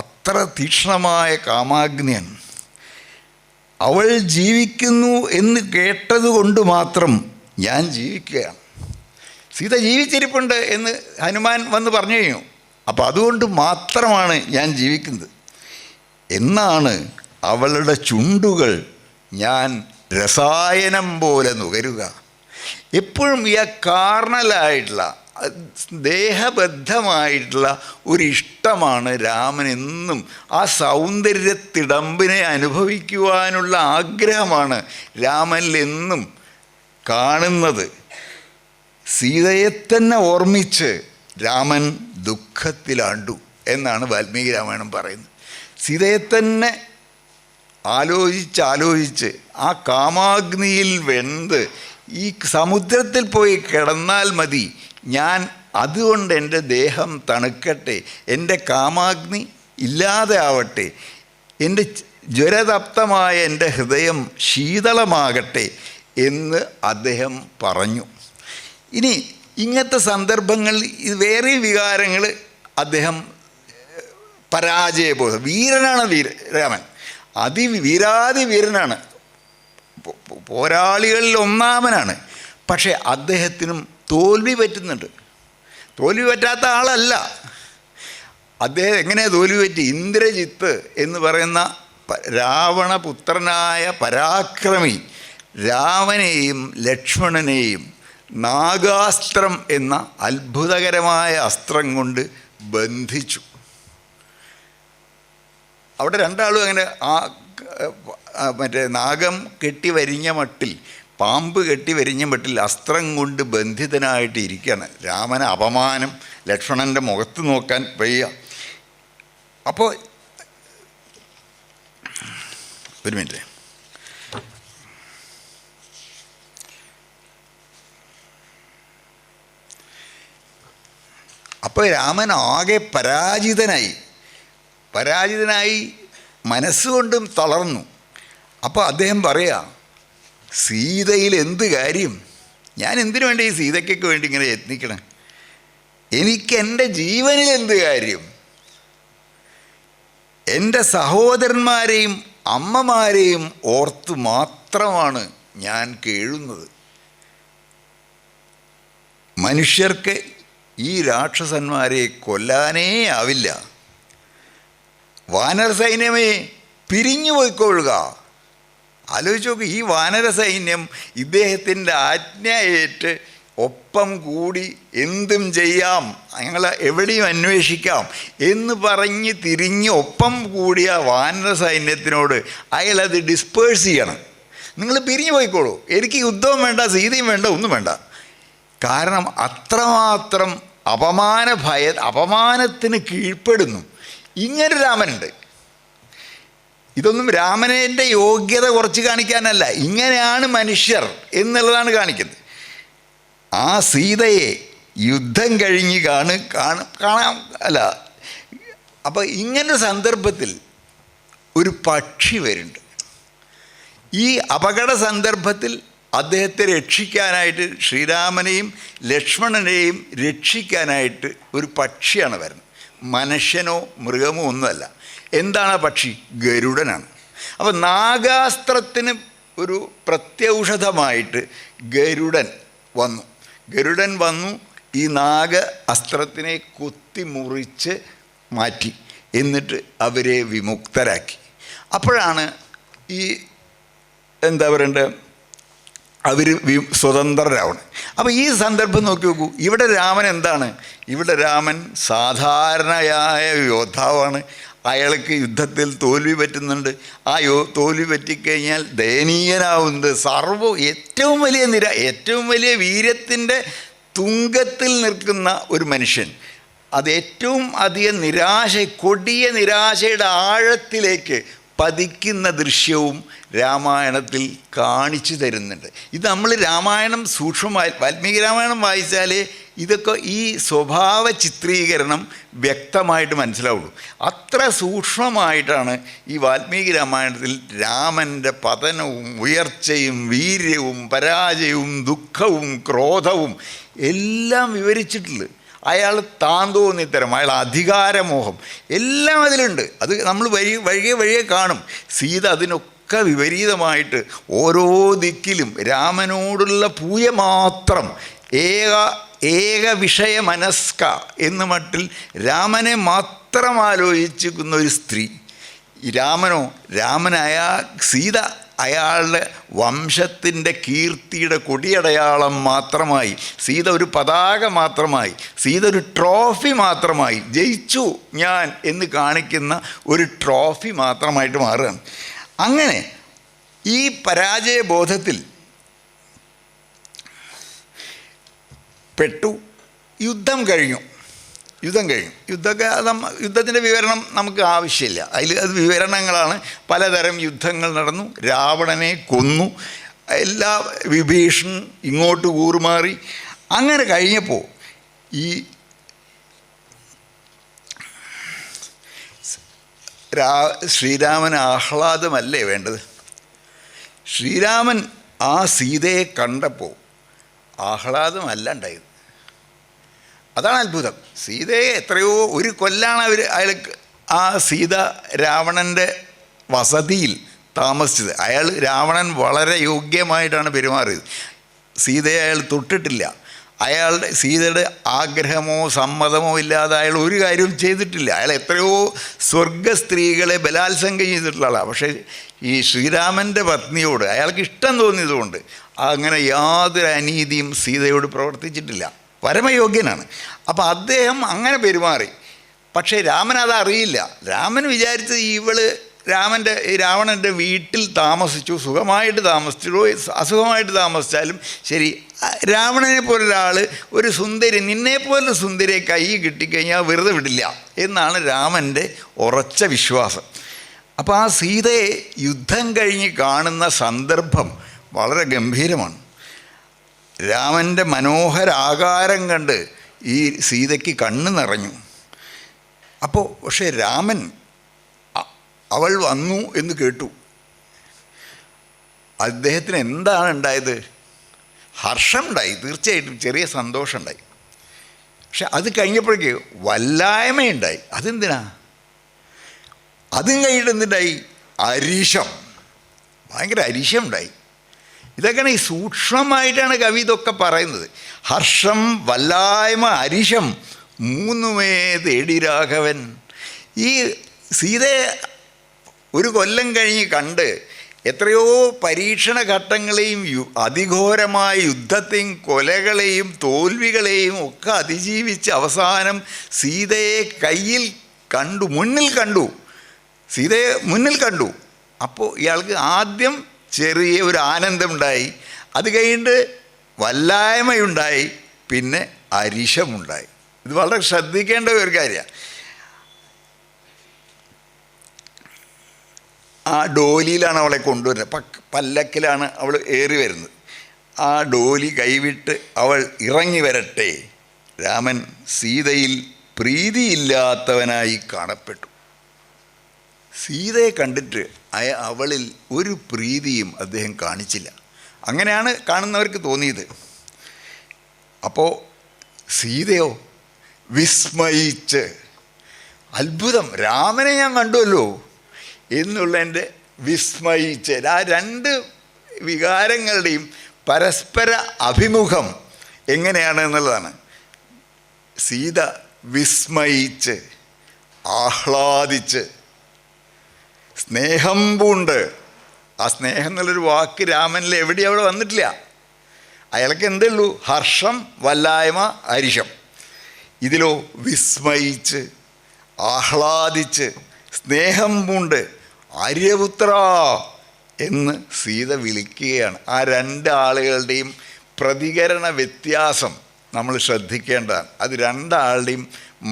അത്ര തീക്ഷ്ണമായ കാമാഗ്നിയാണ്. അവൾ ജീവിക്കുന്നു എന്ന് കേട്ടതുകൊണ്ട് മാത്രം ഞാൻ ജീവിക്കുകയാണ്. സീത ജീവിച്ചിരിപ്പുണ്ട് എന്ന് ഹനുമാൻ വന്ന് പറഞ്ഞു കഴിഞ്ഞു. അപ്പോൾ അതുകൊണ്ട് മാത്രമാണ് ഞാൻ ജീവിക്കുന്നത് എന്നാണ് അവളുടെ ചുണ്ടുകൾ ഞാൻ രസായനം പോലെ നുകരുക. എപ്പോഴും ഈ കാർണലായിട്ടുള്ള ദേഹബദ്ധമായിട്ടുള്ള ഒരിഷ്ടമാണ് രാമനെന്നും. ആ സൗന്ദര്യത്തിടമ്പിനെ അനുഭവിക്കുവാനുള്ള ആഗ്രഹമാണ് രാമനിലെന്നും കാണുന്നത്. സീതയെ തന്നെ ഓർമ്മിച്ച് രാമൻ ദുഃഖത്തിലാണ്ടു. എന്നാണ് വാൽമീകി രാമായണം പറയുന്നത്. സീതയെ തന്നെ ആലോചിച്ച് ആ കാമാഗ്നിയിൽ വെന്ത് ഈ സമുദ്രത്തിൽ പോയി കിടന്നാൽ മതി, ഞാൻ അതുകൊണ്ട് എൻ്റെ ദേഹം തണുക്കട്ടെ, എൻ്റെ കാമാഗ്നി ഇല്ലാതെ ആവട്ടെ, എൻ്റെ ജ്വരതപ്തമായ എൻ്റെ ഹൃദയം ശീതളമാകട്ടെ എന്ന് അദ്ദേഹം പറഞ്ഞു. ഇനി ഇങ്ങനത്തെ സന്ദർഭങ്ങളിൽ വേറെ വികാരങ്ങൾ അദ്ദേഹം പരാജയബോധം, വീരനാണ് രാമൻ, വീരാതിവീരനാണ്, പോരാളികളിൽ ഒന്നാമനാണ്. പക്ഷേ അദ്ദേഹത്തിനും തോൽവി പറ്റുന്നുണ്ട്. തോൽവി പറ്റാത്ത ആളല്ല അദ്ദേഹം. എങ്ങനെയാണ് തോൽവി പറ്റി? ഇന്ദ്രജിത്ത് എന്ന് പറയുന്ന രാവണപുത്രനായ പരാക്രമി രാമനെയും ലക്ഷ്മണനെയും നാഗാസ്ത്രം എന്ന അത്ഭുതകരമായ അസ്ത്രം കൊണ്ട് ബന്ധിച്ചു. അവിടെ രണ്ടാളും അങ്ങനെ മറ്റേ നാഗം കെട്ടി വരിഞ്ഞ മട്ടിൽ, പാമ്പ് കെട്ടി വരിഞ്ഞ മട്ടിൽ അസ്ത്രം കൊണ്ട് ബന്ധിതനായിട്ട് ഇരിക്കുകയാണ്. രാമന് അപമാനം, ലക്ഷ്മണൻ്റെ മുഖത്ത് നോക്കാൻ വയ്യ. അപ്പോൾ ഒരു മിനിറ്റ്, അപ്പോൾ രാമൻ ആകെ പരാജിതനായി മനസ്സുകൊണ്ടും തളർന്നു. അപ്പോൾ അദ്ദേഹം പറയാ, സീതയിൽ എന്ത് കാര്യം? ഞാൻ എന്തിനു വേണ്ടി ഈ സീതയ്ക്കൊക്കെ വേണ്ടി ഇങ്ങനെ യത്നിക്കണം? എനിക്ക് എൻ്റെ ജീവനിൽ എന്ത് കാര്യം? എൻ്റെ സഹോദരന്മാരെയും അമ്മമാരെയും ഓർത്ത് മാത്രമാണ് ഞാൻ കേഴുന്നത്. മനുഷ്യർക്ക് ഈ രാക്ഷസന്മാരെ കൊല്ലാനേ ആവില്ല. വാനര സൈന്യമേ പിരിഞ്ഞു പോയിക്കൊള്ളുക. ആലോചിച്ച് നോക്ക്, ഈ വാനര സൈന്യം ഇദ്ദേഹത്തിൻ്റെ ആജ്ഞയേറ്റ് ഒപ്പം കൂടി എന്തും ചെയ്യാം, ഞങ്ങൾ എവിടെയും അന്വേഷിക്കാം എന്ന് പറഞ്ഞ് തിരിഞ്ഞ് ഒപ്പം കൂടിയ വാനര സൈന്യത്തിനോട് അയാളത് ഡിസ്പേഴ്സ് ചെയ്യണം. നിങ്ങൾ പിരിഞ്ഞു പോയിക്കോളൂ, എനിക്ക് യുദ്ധവും വേണ്ട, സീതയും വേണ്ട, ഒന്നും വേണ്ട. കാരണം അത്രമാത്രം അപമാനത്തിന് കീഴ്പ്പെടുന്നു. ഇങ്ങനെ രാമനുണ്ട്. ഇതൊന്നും രാമനെ യോഗ്യത കുറച്ച് കാണിക്കാനല്ല, ഇങ്ങനെയാണ് മനുഷ്യർ എന്നുള്ളതാണ് കാണിക്കുന്നത്. ആ സീതയെ യുദ്ധം കഴിഞ്ഞ് കാണാം അല്ല. അപ്പോൾ ഇങ്ങനൊരു സന്ദർഭത്തിൽ ഒരു പക്ഷി വരുന്നുണ്ട്. ഈ അപകട സന്ദർഭത്തിൽ അദ്ദേഹത്തെ രക്ഷിക്കാനായിട്ട്, ശ്രീരാമനെയും ലക്ഷ്മണനെയും രക്ഷിക്കാനായിട്ട് ഒരു പക്ഷിയാണ് വരുന്നത്. മനുഷ്യനോ മൃഗമോ ഒന്നുമല്ല. എന്താണ് ആ പക്ഷി? ഗരുഡനാണ്. അപ്പോൾ നാഗാസ്ത്രത്തിന് ഒരു പ്രത്യൗഷധമായിട്ട് ഗരുഡൻ വന്നു ഈ നാഗ അസ്ത്രത്തിനെ കുത്തി മുറിച്ച് മാറ്റി. എന്നിട്ട് അവരെ വിമുക്തരാക്കി. അപ്പോഴാണ് ഈ എന്താ പറയണ്ടത്, അവർ സ്വതന്ത്രരാവണം. അപ്പോൾ ഈ സന്ദർഭം നോക്കി നോക്കൂ. ഇവിടെ രാമൻ എന്താണ്? ഇവിടെ രാമൻ സാധാരണയായ യോദ്ധാവാണ്. അയാൾക്ക് യുദ്ധത്തിൽ തോൽവി പറ്റുന്നുണ്ട്. ആ തോൽവി പറ്റിക്കഴിഞ്ഞാൽ ദയനീയനാവുന്നത് ഏറ്റവും വലിയ വീര്യത്തിൻ്റെ തുങ്കത്തിൽ നിൽക്കുന്ന ഒരു മനുഷ്യൻ. അത് ഏറ്റവും അധികം കൊടിയ നിരാശയുടെ ആഴത്തിലേക്ക് പതിക്കുന്ന ദൃശ്യവും രാമായണത്തിൽ കാണിച്ചു തരുന്നുണ്ട്. ഇത് നമ്മൾ രാമായണം സൂക്ഷ്മമായി വാൽമീകി രാമായണം വായിച്ചാലേ ഇതൊക്കെ ഈ സ്വഭാവ ചിത്രീകരണം വ്യക്തമായിട്ട് മനസ്സിലാവുള്ളൂ. അത്ര സൂക്ഷ്മമായിട്ടാണ് ഈ വാൽമീകി രാമായണത്തിൽ രാമൻ്റെ പതനവും ഉയർച്ചയും വീര്യവും പരാജയവും ദുഃഖവും ക്രോധവും എല്ലാം വിവരിച്ചിട്ടുള്ളത്. അയാൾ താന്തോന്നിത്തരം, അയാൾ അധികാരമോഹം എല്ലാം അതിലുണ്ട്. അത് നമ്മൾ വഴിയെ കാണും. സീത അതിനൊക്കെ വിപരീതമായിട്ട് ഓരോ ദിക്കിലും രാമനോടുള്ള പൂയ മാത്രം, ഏക വിഷയമനസ്ക എന്ന മട്ടിൽ രാമനെ മാത്രം ആലോചിച്ചിരിക്കുന്ന ഒരു സ്ത്രീ. സീത അയാളുടെ വംശത്തിൻ്റെ കീർത്തിയുടെ കൊടിയടയാളം മാത്രമായി, സീത ഒരു പതാക മാത്രമായി, സീത ഒരു ട്രോഫി മാത്രമായി, ജയിച്ചു ഞാൻ എന്ന് കാണിക്കുന്ന ഒരു ട്രോഫി മാത്രമായിട്ട് മാറുകയാണ്. അങ്ങനെ ഈ പരാജയബോധത്തിൽ പെട്ടു. യുദ്ധം കഴിഞ്ഞു. യുദ്ധം കഴിഞ്ഞു. യുദ്ധത്തിൻ്റെ വിവരണം നമുക്ക് ആവശ്യമില്ല. അത് വിവരണങ്ങളാണ്. പലതരം യുദ്ധങ്ങൾ നടന്നു, രാവണനെ കൊന്നു, എല്ലാ വിഭീഷൺ ഇങ്ങോട്ട് കൂറുമാറി. അങ്ങനെ കഴിഞ്ഞപ്പോൾ ഈ ശ്രീരാമന് ആഹ്ലാദമല്ലേ വേണ്ടത്? ശ്രീരാമൻ ആ സീതയെ കണ്ടപ്പോൾ ആഹ്ലാദമല്ല ഉണ്ടായത്. അതാണ് അത്ഭുതം. സീതയെ എത്രയോ ഒരു കൊല്ലാണ് അയാൾക്ക് ആ സീത രാവണൻ്റെ വസതിയിൽ താമസിച്ചത്. രാവണൻ വളരെ യോഗ്യമായിട്ടാണ് പെരുമാറിയത്. സീതയെ അയാൾ തൊട്ടിട്ടില്ല. സീതയുടെ ആഗ്രഹമോ സമ്മതമോ ഇല്ലാതെ അയാൾ ഒരു കാര്യവും ചെയ്തിട്ടില്ല. അയാൾ എത്രയോ സ്വർഗ സ്ത്രീകളെ ബലാത്സംഗം ചെയ്തിട്ടുള്ള ആളാണ്. പക്ഷേ ഈ ശ്രീരാമൻ്റെ പത്നിയോട് അയാൾക്ക് ഇഷ്ടം തോന്നിയതുകൊണ്ട് അങ്ങനെ യാതൊരു അനീതിയും സീതയോട് പ്രവർത്തിച്ചിട്ടില്ല. പരമയോഗ്യനാണ്. അപ്പോൾ അദ്ദേഹം അങ്ങനെ പെരുമാറി. പക്ഷേ രാമൻ അതറിയില്ല. രാമൻ വിചാരിച്ചത് രാവണൻ്റെ വീട്ടിൽ താമസിച്ചു, സുഖമായിട്ട് താമസിച്ചോ അസുഖമായിട്ട് താമസിച്ചാലും ശരി, രാവണനെ പോലൊരാൾ ഒരു സുന്ദരി, നിന്നെപ്പോലൊരു സുന്ദരിയെ കൈ കിട്ടിക്കഴിഞ്ഞാൽ വെറുതെ വിടില്ല എന്നാണ് രാമൻ്റെ ഉറച്ച വിശ്വാസം. അപ്പോൾ ആ സീതയെ യുദ്ധം കഴിഞ്ഞ് കാണുന്ന സന്ദർഭം വളരെ ഗംഭീരമാണ്. രാമൻ്റെ മനോഹരാകാരം കണ്ട് ഈ സീതയ്ക്ക് കണ്ണ് നിറഞ്ഞു. അപ്പോൾ പക്ഷേ രാമൻ അവൾ വന്നു എന്ന് കേട്ടു. അദ്ദേഹത്തിന് എന്താണ് ഉണ്ടായത്? ഹർഷം ഉണ്ടായി, തീർച്ചയായിട്ടും ചെറിയ സന്തോഷമുണ്ടായി. പക്ഷെ അത് കഴിഞ്ഞപ്പോഴേക്ക് വല്ലായ്മയുണ്ടായി. അതെന്തിനാ? അതും കഴിഞ്ഞിട്ട് എന്തുണ്ടായി? അരിശം, ഭയങ്കര അരിശം ഉണ്ടായി. ഇതൊക്കെയാണ് ഈ സൂക്ഷ്മമായിട്ടാണ് കവി ഇതൊക്കെ പറയുന്നത്. ഹർഷം, വല്ലായ്മ, അരിശം മൂന്നുമേ തേടി രാഘവൻ. ഈ സീതയെ ഒരു കൊല്ലം കഴിഞ്ഞ് കണ്ട് എത്രയോ പരീക്ഷണ ഘട്ടങ്ങളെയും അതിഘോരമായ യുദ്ധത്തെയും കൊലകളെയും തോൽവികളെയും ഒക്കെ അതിജീവിച്ച് അവസാനം സീതയെ സീതയെ മുന്നിൽ കണ്ടു. അപ്പോൾ ഇയാൾക്ക് ആദ്യം ചെറിയ ഒരു ആനന്ദമുണ്ടായി, അത് കഴിഞ്ഞിട്ട് വല്ലായ്മയുണ്ടായി, പിന്നെ അരിശമുണ്ടായി. ഇത് വളരെ ശ്രദ്ധിക്കേണ്ട ഒരു കാര്യമാണ്. ആ ഡോലിയിലാണ് അവളെ കൊണ്ടുവരുന്നത്, പല്ലക്കിലാണ് അവൾ ഏറി വരുന്നത്. ആ ഡോലി കൈവിട്ട് അവൾ ഇറങ്ങി വരട്ടെ. രാമൻ സീതയിൽ പ്രീതിയില്ലാത്തവനായി കാണപ്പെട്ടു. സീതയെ കണ്ടിട്ട് അവളിൽ ഒരു പ്രീതിയും അദ്ദേഹം കാണിച്ചില്ല. അങ്ങനെയാണ് കാണുന്നവർക്ക് തോന്നിയത്. അപ്പോൾ സീതയോ വിസ്മയിച്ച്, അത്ഭുതം, രാമനെ ഞാൻ കണ്ടുവല്ലോ എന്നുള്ളതിൻ്റെ വിസ്മയിച്ച്, ആ രണ്ട് വികാരങ്ങളുടെയും പരസ്പര അഭിമുഖം എങ്ങനെയാണ് എന്നുള്ളതാണ്. സീത വിസ്മയിച്ച്, ആഹ്ലാദിച്ച്, സ്നേഹം പൂണ്ട്. ആ സ്നേഹം എന്നുള്ളൊരു വാക്ക് രാമനിൽ എവിടെയും അവിടെ വന്നിട്ടില്ല. അയാൾക്ക് എന്തുള്ളൂ? ഹർഷം, വല്ലായ്മ, അരിശം. ഇതിലോ വിസ്മയിച്ച്, ആഹ്ലാദിച്ച്, സ്നേഹം പൂണ്ട്, ആര്യപുത്ര എന്ന് സീത വിളിക്കുകയാണ്. ആ രണ്ടാളുകളുടെയും പ്രതികരണ വ്യത്യാസം നമ്മൾ ശ്രദ്ധിക്കേണ്ടതാണ്. അത് രണ്ടാളുടെയും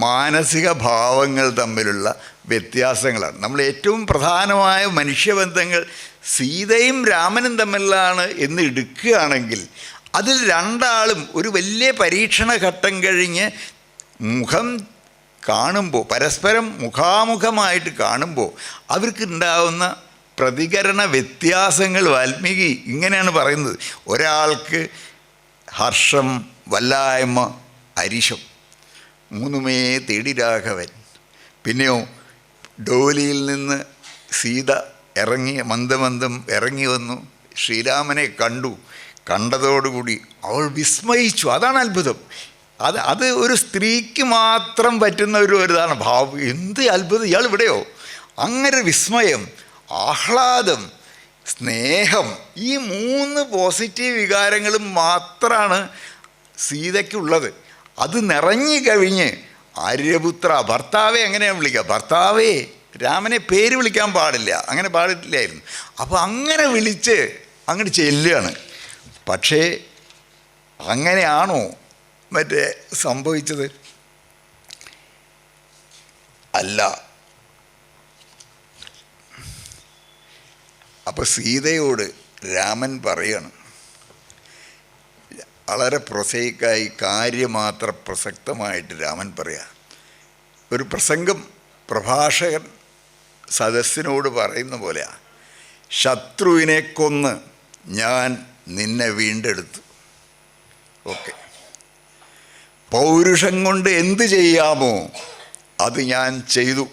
മാനസിക ഭാവങ്ങൾ തമ്മിലുള്ള വ്യത്യാസങ്ങളാണ്. നമ്മൾ ഏറ്റവും പ്രധാനമായ മനുഷ്യബന്ധങ്ങൾ സീതയും രാമനും തമ്മിലാണ് എന്ന് എടുക്കുകയാണെങ്കിൽ അതിൽ രണ്ടാളും ഒരു വലിയ പരീക്ഷണ ഘട്ടം കഴിഞ്ഞ് മുഖം കാണുമ്പോൾ, പരസ്പരം മുഖാമുഖമായിട്ട് കാണുമ്പോൾ അവർക്കുണ്ടാവുന്ന പ്രതികരണ വ്യത്യാസങ്ങൾ വാൽമീകി ഇങ്ങനെയാണ് പറയുന്നത്. ഒരാൾക്ക് ഹർഷം, വല്ലായ്മ, അരിശം മൂന്നുമേ തേടി രാഘവൻ. പിന്നെയോ ഡോലിയിൽ നിന്ന് സീത മന്ദമന്ദം ഇറങ്ങി വന്നു, ശ്രീരാമനെ കണ്ടതോടുകൂടി അവൾ വിസ്മയിച്ചു. അതാണ് അത്ഭുതം. അത് ഒരു സ്ത്രീക്ക് മാത്രം പറ്റുന്ന ഒരു ഇതാണ് ഭാവം. എന്ത് അത്ഭുതം, ഇയാൾ ഇവിടെയോ? അങ്ങനെ വിസ്മയം, ആഹ്ലാദം, സ്നേഹം, ഈ മൂന്ന് പോസിറ്റീവ് വികാരങ്ങളും മാത്രമാണ് സീതയ്ക്കുള്ളത്. അത് നിറഞ്ഞു കഴിഞ്ഞ് ആര്യപുത്ര, ഭർത്താവെ എങ്ങനെയാണ് വിളിക്കുക? ഭർത്താവേ, രാമനെ പേര് വിളിക്കാൻ പാടില്ല, അങ്ങനെ പാടില്ലായിരുന്നു. അപ്പോൾ അങ്ങനെ വിളിച്ച് അങ്ങോട്ട് ചെല്ലുകയാണ്. പക്ഷേ അങ്ങനെയാണോ സംഭവിച്ചത്? അല്ല. അപ്പോൾ സീതയോട് രാമൻ പറയണം, വളരെ പ്രൊസൈക്കായി കാര്യമാത്ര പ്രസക്തമായിട്ട് രാമൻ പറയാ. ഒരു പ്രസംഗം പ്രഭാഷകൻ സദസ്സിനോട് പറയുന്ന പോലെയാണ്. ശത്രുവിനെ കൊന്ന് ഞാൻ നിന്നെ വീണ്ടെടുത്തു. ഓക്കെ, പൗരുഷം കൊണ്ട് എന്ത് ചെയ്യാമോ അത് ഞാൻ ചെയ്തു.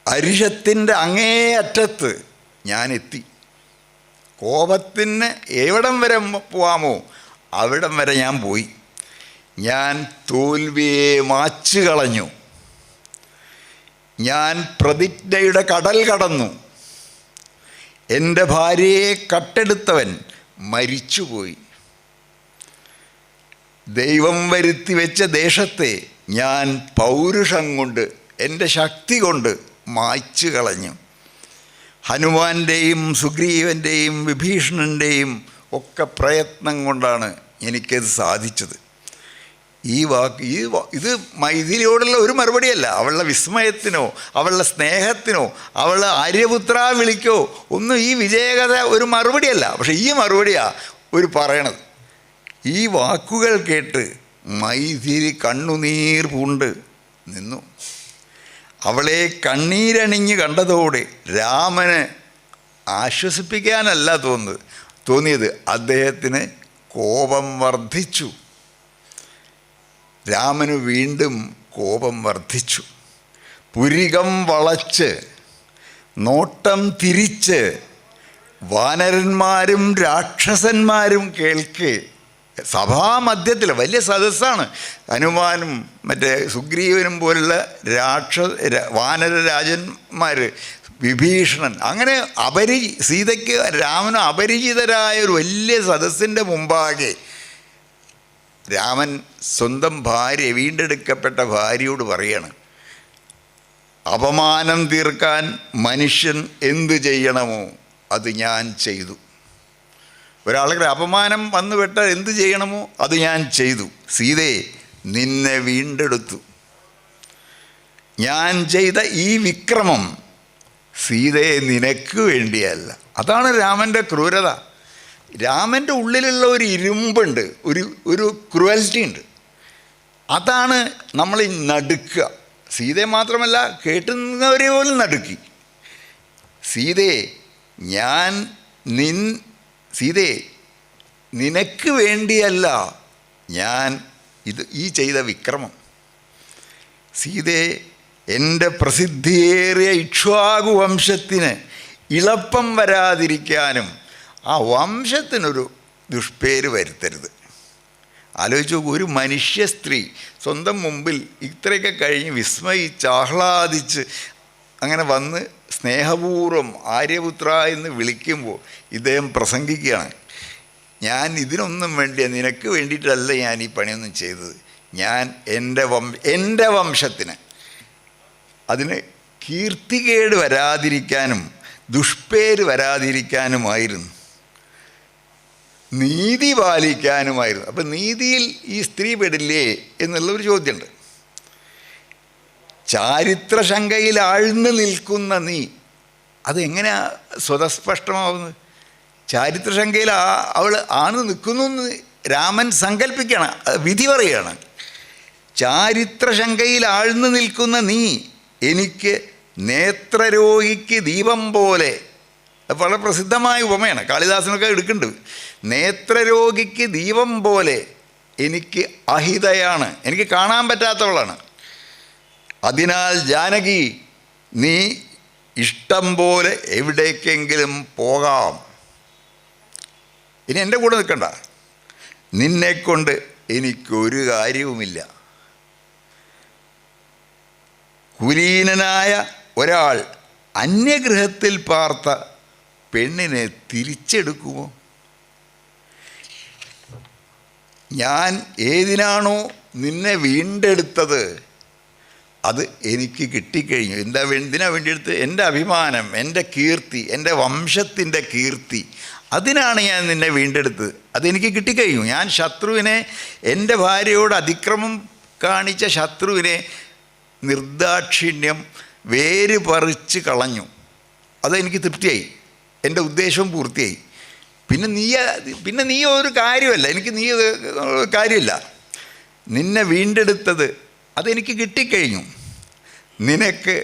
അരിശത്തിൻ്റെ അങ്ങേ അറ്റത്ത് ഞാൻ എത്തി. കോപത്തിന് എവിടം വരെ പോവാമോ അവിടം വരെ ഞാൻ പോയി. ഞാൻ തോൽവിയെ മാച്ചു കളഞ്ഞു. ഞാൻ പ്രതിജ്ഞയുടെ കടൽ കടന്നു. എൻ്റെ ഭാര്യയെ കട്ടെടുത്തവൻ മരിച്ചുപോയി. ദൈവം വരുത്തി വെച്ച ദേശത്തെ ഞാൻ പൗരുഷം കൊണ്ട്, എൻ്റെ ശക്തി കൊണ്ട് മായ്ച്ചു കളഞ്ഞു. ഹനുമാൻ്റെയും സുഗ്രീവൻ്റെയും വിഭീഷണൻ്റെയും ഒക്കെ പ്രയത്നം കൊണ്ടാണ് എനിക്കത് സാധിച്ചത്. ഇത് മൈഥിലിയോടുള്ള ഒരു മറുപടിയല്ല. അവളുടെ വിസ്മയത്തിനോ അവളുടെ സ്നേഹത്തിനോ അവളുടെ ആര്യപുത്ര വിളിക്കോ ഒന്നും ഈ വിജയകഥ ഒരു മറുപടിയല്ല. പക്ഷെ ഈ മറുപടിയാണ് ഒരു പറയണത്. ഈ വാക്കുകൾ കേട്ട് മൈഥിലി കണ്ണുനീർ പൂണ്ട് നിന്നു. അവളെ കണ്ണീരണിഞ്ഞ് കണ്ടതോടെ രാമന് ആശ്വസിപ്പിക്കാനല്ല തോന്നിയത്, അദ്ദേഹത്തിന് കോപം വർദ്ധിച്ചു. രാമന് വീണ്ടും കോപം വർദ്ധിച്ചു. പുരികം വളച്ച് നോട്ടം തിരിച്ച് വാനരന്മാരും രാക്ഷസന്മാരും കേൾക്കെ, സഭാമധ്യത്തിൽ വലിയ സദസ്സാണ്. ഹനുമാനും മറ്റേ സുഗ്രീവനും പോലുള്ള വാനരരാജന്മാർ, വിഭീഷണൻ, അങ്ങനെ സീതയ്ക്ക് രാമന് അപരിചിതരായ ഒരു വലിയ സദസ്സിൻ്റെ മുമ്പാകെ രാമൻ സ്വന്തം ഭാര്യ, വീണ്ടെടുക്കപ്പെട്ട ഭാര്യയോട് പറയാണ്, അപമാനം തീർക്കാൻ മനുഷ്യൻ എന്തു ചെയ്യണമോ അത് ഞാൻ ചെയ്തു. ഒരാളുടെ അപമാനം വന്നുപെട്ടാൽ എന്ത് ചെയ്യണമോ അത് ഞാൻ ചെയ്തു. സീതയെ നിന്നെ വീണ്ടെടുത്തു. ഞാൻ ചെയ്ത ഈ വിക്രമം സീതയെ നിനക്ക് വേണ്ടിയല്ല. അതാണ് രാമൻ്റെ ക്രൂരത. രാമൻ്റെ ഉള്ളിലുള്ള ഒരു ഇരുമ്പുണ്ട്, ഒരു ക്രൂവൽറ്റി ഉണ്ട്. അതാണ് നമ്മൾ നടുക്കുക. സീതയെ മാത്രമല്ല, കേട്ടുന്നവരെ പോലും നടുക്കി. സീതയെ സീതയെ നിനക്ക് വേണ്ടിയല്ല ഞാൻ ഈ ചെയ്ത വിക്രമം. സീതയെ എൻ്റെ പ്രസിദ്ധിയേറിയ ഇക്ഷ്വാകു വംശത്തിന് ഇളപ്പം വരാതിരിക്കാനും ആ വംശത്തിനൊരു ദുഷ്പേര് വരുത്തരുത്. ആലോചിച്ച് നോക്കൂ, ഒരു മനുഷ്യ സ്ത്രീ സ്വന്തം മുമ്പിൽ ഇത്രയൊക്കെ കഴിഞ്ഞ് വിസ്മയിച്ച് ആഹ്ലാദിച്ച് അങ്ങനെ വന്ന് സ്നേഹപൂർവ്വം ആര്യപുത്ര എന്ന് വിളിക്കുമ്പോൾ ഇദ്ദേഹം പ്രസംഗിക്കുകയാണ്, ഞാൻ ഇതിനൊന്നും വേണ്ടിയ, നിനക്ക് വേണ്ടിയിട്ടല്ല ഞാൻ ഈ പണിയൊന്നും ചെയ്തത്. ഞാൻ എൻ്റെ വംശത്തിന് അതിന് കീർത്തികേട് വരാതിരിക്കാനും ദുഷ്പേര് വരാതിരിക്കാനുമായിരുന്നു, നീതി പാലിക്കാനുമായിരുന്നു. അപ്പം നീതിയിൽ ഈ സ്ത്രീ പെടില്ലേ എന്നുള്ളൊരു ചോദ്യമുണ്ട്. ചാരിത്രശങ്കയിൽ ആഴ്ന്നു നിൽക്കുന്ന നീ, അതെങ്ങനെയാണ് സ്വതസ്പഷ്ടമാവുന്നത്? ചാരിത്രശങ്കയിൽ അവൾ ആഴ്ന്നു നിൽക്കുന്നു എന്ന് രാമൻ സങ്കല്പിക്കണം, വിധി പറയുകയാണ്. ചാരിത്രശങ്കയിൽ ആഴ്ന്നു നിൽക്കുന്ന നീ എനിക്ക് നേത്രരോഗിക്ക് ദീപം പോലെ, വളരെ പ്രസിദ്ധമായ ഉപമയാണ്, കാളിദാസനൊക്കെ എടുക്കുന്നുണ്ട്. നേത്രരോഗിക്ക് ദീപം പോലെ എനിക്ക് അഹിതയാണ്, എനിക്ക് കാണാൻ പറ്റാത്തവളാണ്. അതിനാൽ ജാനകി, നീ ഇഷ്ടം പോലെ എവിടേക്കെങ്കിലും പോകാം, ഇനി എൻ്റെ കൂടെ നിൽക്കണ്ട. നിന്നെക്കൊണ്ട് എനിക്കൊരു കാര്യവുമില്ല. കുലീനനായ ഒരാൾ അന്യഗൃഹത്തിൽ പാർത്ത പെണ്ണിനെ തിരിച്ചെടുക്കുമോ? ഞാൻ ഏതിനാണോ നിന്നെ വീണ്ടെടുത്തത് അത് എനിക്ക് കിട്ടിക്കഴിഞ്ഞു. എന്തിനാ വേണ്ടിയെടുത്ത്? എൻ്റെ അഭിമാനം, എൻ്റെ കീർത്തി, എൻ്റെ വംശത്തിൻ്റെ കീർത്തി, അതിനാണ് ഞാൻ നിന്നെ വീണ്ടെടുത്തത്. അതെനിക്ക് കിട്ടിക്കഴിഞ്ഞു. ഞാൻ ശത്രുവിനെ, എൻ്റെ ഭാര്യയോട് അതിക്രമം കാണിച്ച ശത്രുവിനെ നിർദാക്ഷിണ്യം വേര് പറിച്ച് കളഞ്ഞു. അതെനിക്ക് തൃപ്തിയായി, എൻ്റെ ഉദ്ദേശവും പൂർത്തിയായി. പിന്നെ നീ ഒരു കാര്യമല്ല, എനിക്ക് നീ കാര്യമില്ല. നിന്നെ വീണ്ടെടുത്തത് അതെനിക്ക് കിട്ടിക്കഴിഞ്ഞു. നിനക്ക്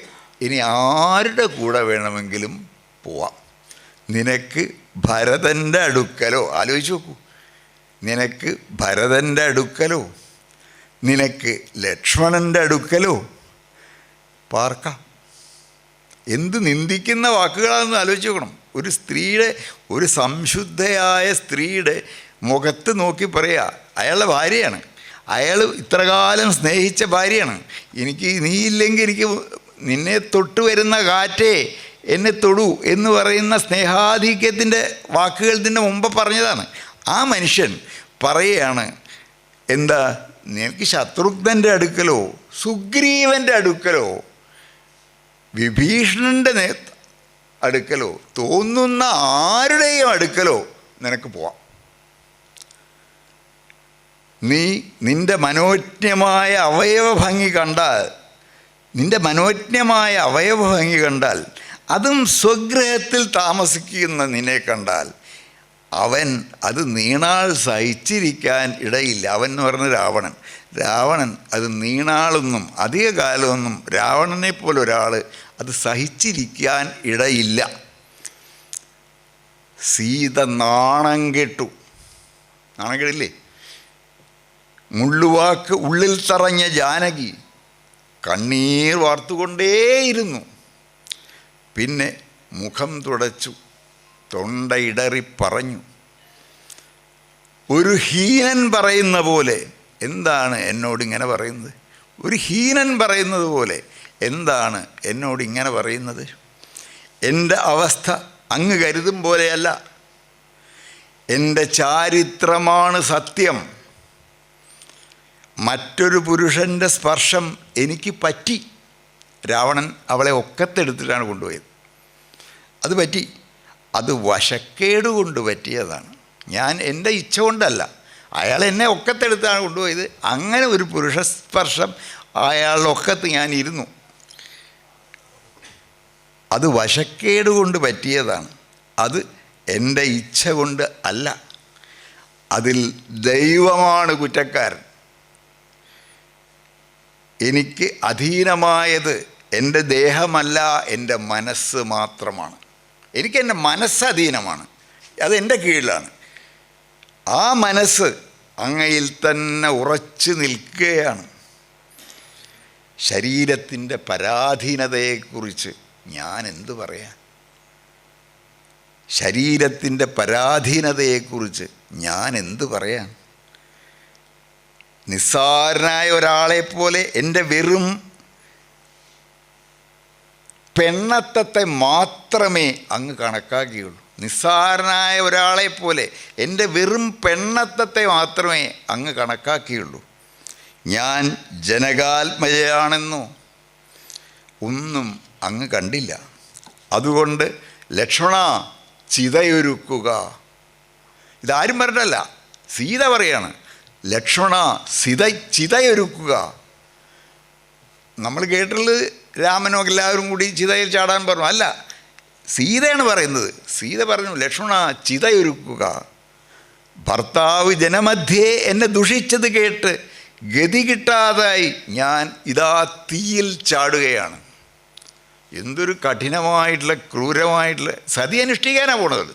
ഇനി ആരുടെ കൂടെ വേണമെങ്കിലും പോവാം. നിനക്ക് ഭരതൻ്റെ അടുക്കലോ, ആലോചിച്ച് നോക്കൂ, നിനക്ക് ഭരതൻ്റെ അടുക്കലോ നിനക്ക് ലക്ഷ്മണൻ്റെ അടുക്കലോ പാർക്കാം. എന്ത് നിന്ദിക്കുന്ന വാക്കുകളാണെന്ന് ആലോചിച്ച് നോക്കണം. ഒരു സ്ത്രീയുടെ, ഒരു സംശുദ്ധയായ സ്ത്രീയുടെ മുഖത്ത് നോക്കി പറയുക, അയാളുടെ ഭാര്യയാണ്, അയാൾ ഇത്രകാലം സ്നേഹിച്ച ഭാര്യയാണ്. നീയില്ലെങ്കിൽ എനിക്ക് നിന്നെ തൊട്ട് വരുന്ന കാറ്റേ എന്നെ തൊടൂ എന്ന് പറയുന്ന സ്നേഹാധിക്യത്തിൻ്റെ വാക്കുകൾ ഇതിൻ്റെ മുമ്പ് പറഞ്ഞതാണ്. ആ മനുഷ്യൻ പറയുകയാണ്, എന്താ, നിനക്ക് ശത്രുഘ്നൻ്റെ അടുക്കലോ സുഗ്രീവൻ്റെ അടുക്കലോ വിഭീഷണൻ്റെ അടുക്കലോ തോന്നുന്ന ആരുടെയും അടുക്കലോ നിനക്ക് പോവാം. നിൻ്റെ മനോജ്ഞമായ അവയവഭംഗി കണ്ടാൽ, അതും സ്വഗ്രഹത്തിൽ താമസിക്കുന്ന നിന്നെ കണ്ടാൽ അവൻ അത് നീണാൾ സഹിച്ചിരിക്കാൻ ഇടയില്ല. അവൻ എന്ന് പറഞ്ഞ രാവണൻ അത് നീണാളൊന്നും അധിക കാലമൊന്നും രാവണനെ പോലെ ഒരാൾ അത് സഹിച്ചിരിക്കാൻ ഇടയില്ല. സീത നാണം കെടില്ലേ? മുള്ളുവാക്ക് ഉള്ളിൽ തറഞ്ഞ ജാനകി കണ്ണീർ വാർത്തുകൊണ്ടേയിരുന്നു. പിന്നെ മുഖം തുടച്ചു, തൊണ്ടയിടറി പറഞ്ഞു, ഒരു ഹീനൻ പറയുന്ന പോലെ, എന്താണ് എന്നോടിങ്ങനെ പറയുന്നത്? ഒരു ഹീനൻ പറയുന്നത് പോലെ എന്താണ് എന്നോടിങ്ങനെ പറയുന്നത്? എൻ്റെ അവസ്ഥ അങ്ങ് കരുതും പോലെയല്ല. എൻ്റെ ചാരിത്രമാണ് സത്യം. മറ്റൊരു പുരുഷൻ്റെ സ്പർശം എനിക്ക് പറ്റി. രാവണൻ അവളെ ഒക്കത്തെടുത്തിട്ടാണ് കൊണ്ടുപോയത്. അത് പറ്റി. അത് വശക്കേട് കൊണ്ട് പറ്റിയതാണ്. ഞാൻ എൻ്റെ ഇച്ഛ കൊണ്ടല്ല, അയാൾ എന്നെ ഒക്കത്തെടുത്താണ് കൊണ്ടുപോയത്. അങ്ങനെ ഒരു പുരുഷ സ്പർശം അയാളുടെ ഒക്കത്ത് ഞാൻ ഇരുന്നു. അത് വശക്കേട് കൊണ്ട് പറ്റിയതാണ്. അത് എൻ്റെ ഇച്ഛ കൊണ്ട് അല്ല. അതിൽ ദൈവമാണ് കുറ്റക്കാരൻ. എനിക്ക് അധീനമായത് എൻ്റെ ദേഹമല്ല, എൻ്റെ മനസ്സ് മാത്രമാണ്. എനിക്കെൻ്റെ മനസ്സ് അധീനമാണ്, അതെൻ്റെ കീഴിലാണ്. ആ മനസ്സ് അങ്ങയിൽ തന്നെ ഉറച്ചു നിൽക്കുകയാണ്. ശരീരത്തിൻ്റെ പരാധീനതയെക്കുറിച്ച് ഞാൻ എന്തു പറയാൻ? ശരീരത്തിൻ്റെ പരാധീനതയെക്കുറിച്ച് ഞാൻ എന്തു പറയാൻ? നിസ്സാരനായ ഒരാളെപ്പോലെ എൻ്റെ വെറും പെണ്ണത്തത്തെ മാത്രമേ അങ്ങ് കണക്കാക്കിയുള്ളൂ. നിസ്സാരനായ ഒരാളെപ്പോലെ എൻ്റെ വെറും പെണ്ണത്തത്തെ മാത്രമേ അങ്ങ് കണക്കാക്കിയുള്ളൂ. ഞാൻ ജനകാത്മജയാണെന്നോ ഒന്നും അങ്ങ് കണ്ടില്ല. അതുകൊണ്ട് ലക്ഷ്മണ ചിതയൊരുക്കുക. ഇതാരും പറഞ്ഞല്ല, സീത പറയാണ്, ലക്ഷ്മണ ചിതയൊരുക്കുക. നമ്മൾ കേട്ടിട്ടുള്ളത് രാമനോ എല്ലാവരും കൂടി ചിതയിൽ ചാടാൻ പറഞ്ഞു. അല്ല, സീതയാണ് പറയുന്നത്. സീത പറഞ്ഞു, ലക്ഷ്മണ ചിതയൊരുക്കുക. ഭർത്താവ് ജനമധ്യേ എന്നെ ദുഷിച്ചത് കേട്ട് ഗതി കിട്ടാതായി ഞാൻ ഇതാ തീയിൽ ചാടുകയാണ്. എന്തൊരു കഠിനമായിട്ടുള്ള ക്രൂരമായിട്ടുള്ള സതി അനുഷ്ഠിക്കാനാണ് പോണത്.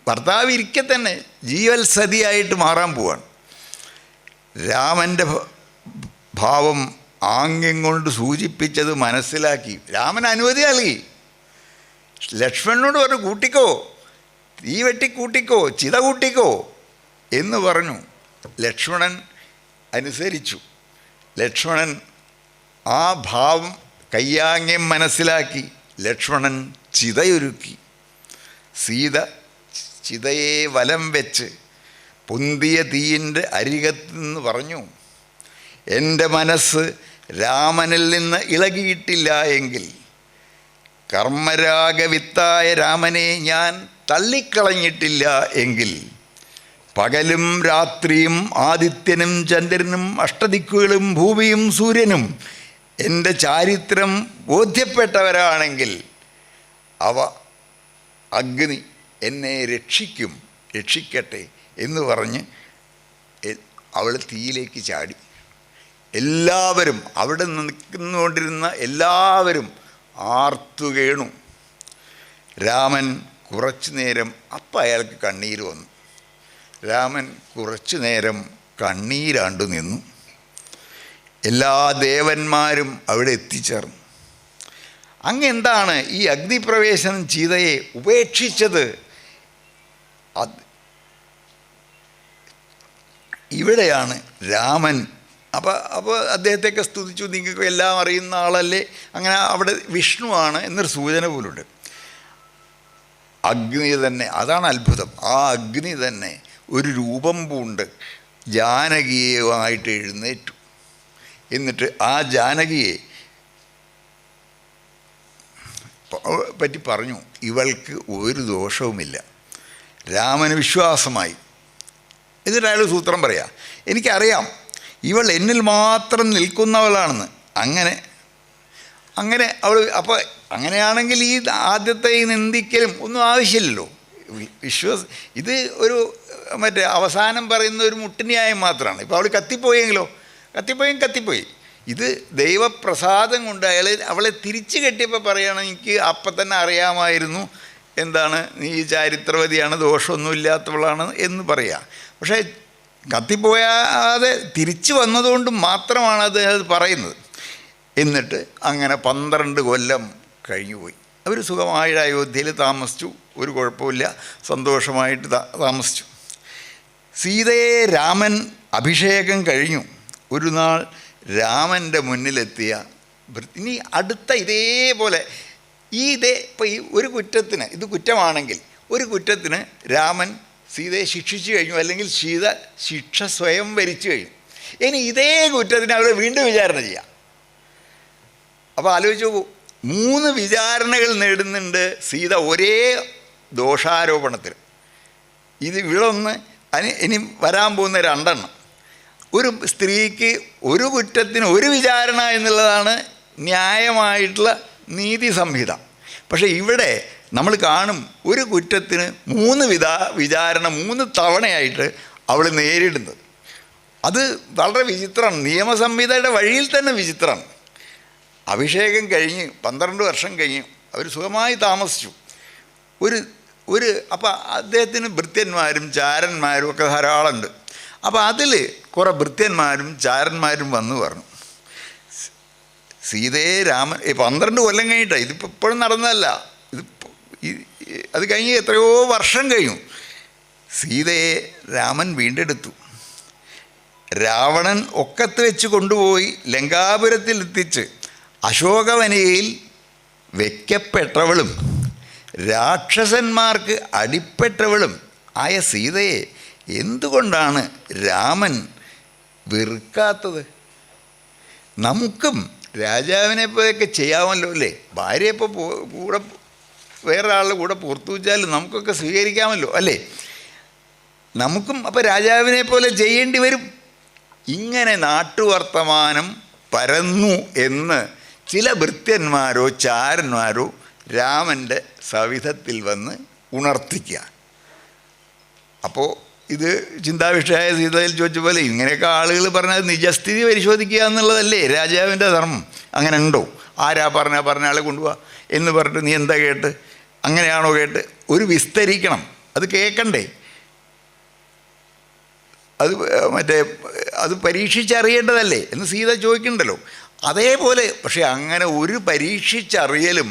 ഭർത്താവ് ഇരിക്കെ തന്നെ ജീവൽ സതിയായിട്ട് മാറാൻ പോവാണ്. രാമൻ്റെ ഭാവം ആംഗ്യം കൊണ്ട് സൂചിപ്പിച്ചത് മനസ്സിലാക്കി രാമൻ അനുമതി നൽകി. ലക്ഷ്മണനോട് പറഞ്ഞു, കൂട്ടിക്കോ, തീ വെട്ടി കൂട്ടിക്കോ, ചിത കൂട്ടിക്കോ എന്ന് പറഞ്ഞു. ലക്ഷ്മണൻ അനുസരിച്ചു. ലക്ഷ്മണൻ ആ ഭാവം കയ്യാങ്യം മനസ്സിലാക്കി ലക്ഷ്മണൻ ചിതയൊരുക്കി. സീത ചിതയെ വലം വെച്ച് പൊന്തിയ തീയിൻ്റെ അരികത്ത് നിന്ന് പറഞ്ഞു, എൻ്റെ മനസ്സ് രാമനിൽ നിന്ന് ഇളകിയിട്ടില്ല എങ്കിൽ, കർമ്മരാഗവിത്തായ രാമനെ ഞാൻ തള്ളിക്കളഞ്ഞിട്ടില്ല എങ്കിൽ, പകലും രാത്രിയും ആദിത്യനും ചന്ദ്രനും അഷ്ടദിക്കുകളും ഭൂമിയും സൂര്യനും എൻ്റെ ചാരിത്രം ബോധ്യപ്പെട്ടവരാണെങ്കിൽ അവ അഗ്നി എന്നെ രക്ഷിക്കട്ടെ എന്ന് പറഞ്ഞ് അവൾ തീയിലേക്ക് ചാടി. എല്ലാവരും അവിടെ നിൽക്കുന്നുകൊണ്ടിരുന്ന എല്ലാവരും ആർത്തുകേണു. രാമൻ കുറച്ചു നേരം, അപ്പം അയാൾക്ക് കണ്ണീര് വന്നു. രാമൻ കുറച്ചു നേരം കണ്ണീരാണ്ടു നിന്നു. എല്ലാ ദേവന്മാരും അവിടെ എത്തിച്ചേർന്നു. അങ്ങെന്താണ് ഈ അഗ്നിപ്രവേശനം സീതയെ ഉപേക്ഷിച്ചത്? ഇവിടെയാണ് രാമൻ അപ്പോൾ അദ്ദേഹത്തെയൊക്കെ സ്തുതിച്ചു. നിങ്ങൾക്ക് എല്ലാം അറിയുന്ന ആളല്ലേ, അങ്ങനെ അവിടെ വിഷ്ണുവാണ് എന്നൊരു സൂചന പോലുണ്ട്. അഗ്നി തന്നെ, അതാണ് അത്ഭുതം. ആ അഗ്നി തന്നെ ഒരു രൂപം പൂണ്ട് ജാനകിയുമായിട്ട് എഴുന്നേറ്റു. എന്നിട്ട് ആ ജാനകിയെ പറ്റി പറഞ്ഞു, ഇവൾക്ക് ഒരു ദോഷവുമില്ല. രാമന് വിശ്വാസമായി. എന്നിട്ട് അയാൾ സൂത്രം പറയാം, എനിക്കറിയാം ഇവൾ എന്നിൽ മാത്രം നിൽക്കുന്നവളാണെന്ന്. അങ്ങനെ അവൾ, അപ്പോൾ അങ്ങനെയാണെങ്കിൽ ഈ ആദ്യത്തെ ഈ നിന്ദിക്കലും ഒന്നും ആവശ്യമില്ലല്ലോ. ഇത് ഒരു അവസാനം പറയുന്ന ഒരു മുട്ടിന്യായം മാത്രമാണ്. ഇപ്പോൾ അവൾ കത്തിപ്പോയെങ്കിലോ, കത്തിപ്പോയി. ഇത് ദൈവപ്രസാദം കൊണ്ട് അവളെ തിരിച്ചു കെട്ടിയപ്പോൾ പറയുകയാണ്, എനിക്ക് അപ്പം തന്നെ അറിയാമായിരുന്നു എന്താണ് നീ ചാരിത്രവതിയാണ്, ദോഷമൊന്നുമില്ലാത്തവളാണ് എന്ന് പറയാം. പക്ഷേ കത്തിപ്പോയാതെ തിരിച്ചു വന്നതുകൊണ്ട് മാത്രമാണ് അത് പറയുന്നത്. എന്നിട്ട് അങ്ങനെ 12 കൊല്ലം കഴിഞ്ഞുപോയി. അവർ സുഖമായിട്ട് അയോധ്യയിൽ താമസിച്ചു, ഒരു കുഴപ്പമില്ല, സന്തോഷമായിട്ട് താമസിച്ചു. സീതയെ രാമൻ അഭിഷേകം കഴിഞ്ഞു. ഒരു നാൾ രാമൻ്റെ മുന്നിലെത്തിയ ഇനി അടുത്ത ഇതേപോലെ ഇപ്പോൾ ഈ ഒരു കുറ്റത്തിന്, ഇത് കുറ്റമാണെങ്കിൽ ഒരു കുറ്റത്തിന് രാമൻ സീതയെ ശിക്ഷിച്ചു കഴിഞ്ഞു, അല്ലെങ്കിൽ സീത ശിക്ഷ സ്വയം വരിച്ചു കഴിഞ്ഞു. ഇനി ഇതേ കുറ്റത്തിന് അവരെ വീണ്ടും വിചാരണ ചെയ്യാം. അപ്പോൾ ആലോചിച്ച് നോക്കൂ, 3 വിചാരണകൾ നേടുന്നുണ്ട് സീത ഒരേ ദോഷാരോപണത്തിൽ. ഇവിടെ ഇനി വരാൻ പോകുന്ന 2 എണ്ണം. ഒരു സ്ത്രീക്ക് ഒരു കുറ്റത്തിന് ഒരു വിചാരണ എന്നുള്ളതാണ് ന്യായമായിട്ടുള്ള നീതി സംഹിത. പക്ഷേ ഇവിടെ നമ്മൾ കാണും ഒരു കുറ്റത്തിന് 3 വിചാരണ 3 തവണയായിട്ട് അവൾ നേരിടുന്നത്. അത് വളരെ വിചിത്രമാണ്. നിയമസംഹിതയുടെ വഴിയിൽ തന്നെ വിചിത്രമാണ്. അഭിഷേകം കഴിഞ്ഞ് 12 വർഷം കഴിഞ്ഞ് അവർ സുഖമായി താമസിച്ചു. അപ്പോൾ അദ്ദേഹത്തിന് ഭൃത്യന്മാരും ചാരന്മാരും ഒക്കെ ധാരാളമുണ്ട്. അപ്പോൾ അതിൽ കുറേ ഭൃത്യന്മാരും ചാരന്മാരും വന്നു പറഞ്ഞു, സീതയെ രാമൻ 12 കൊല്ലം കഴിഞ്ഞിട്ടാണ്, ഇതിപ്പോൾ ഇപ്പോഴും നടന്നതല്ല, അത് കഴിഞ്ഞ് എത്രയോ വർഷം കഴിഞ്ഞു. സീതയെ രാമൻ വീണ്ടെടുത്തു. രാവണൻ ഒക്കത്ത് വെച്ച് കൊണ്ടുപോയി ലങ്കാപുരത്തിൽ എത്തിച്ച് അശോകവനികയിൽ വയ്ക്കപ്പെട്ടവളും രാക്ഷസന്മാർക്ക് അടിപ്പെട്ടവളും ആയ സീതയെ എന്തുകൊണ്ടാണ് രാമൻ വെറുക്കാത്തത്? നമുക്കും രാജാവിനെ പോലെയൊക്കെ ചെയ്യാമല്ലോ അല്ലേ? ഭാര്യയപ്പോൾ കൂടെ വേറൊരാളുടെ കൂടെ പുറത്തു വെച്ചാലും നമുക്കൊക്കെ സ്വീകരിക്കാമല്ലോ അല്ലേ? നമുക്കും അപ്പോൾ രാജാവിനെ പോലെ ചെയ്യേണ്ടി വരും. ഇങ്ങനെ നാട്ടുവർത്തമാനം പരന്നു എന്ന് ചില ഭൃത്യന്മാരോ ചാരന്മാരോ രാമൻ്റെ സവിധത്തിൽ വന്ന് ഉണർത്തിക്കുക. അപ്പോൾ ഇത് ചിന്താവിഷയായ സീതയിൽ ചോദിച്ച പോലെ ഇങ്ങനെയൊക്കെ ആളുകൾ പറഞ്ഞാൽ നിജസ്ഥിതി പരിശോധിക്കുക എന്നുള്ളതല്ലേ രാജാവിൻ്റെ ധർമ്മം. അങ്ങനെ ഉണ്ടോ? ആരാ പറഞ്ഞ ആളെ കൊണ്ടുപോവാ എന്ന് പറഞ്ഞിട്ട് നീ എന്താ കേട്ട്, അങ്ങനെയാണോ കേട്ട്? ഒരു വിസ്തരിക്കണം, അത് കേൾക്കണ്ടേ? അത് പരീക്ഷിച്ചറിയേണ്ടതല്ലേ എന്ന് സീത ചോദിക്കണ്ടല്ലോ. അതേപോലെ പക്ഷേ അങ്ങനെ ഒരു പരീക്ഷിച്ചറിയലും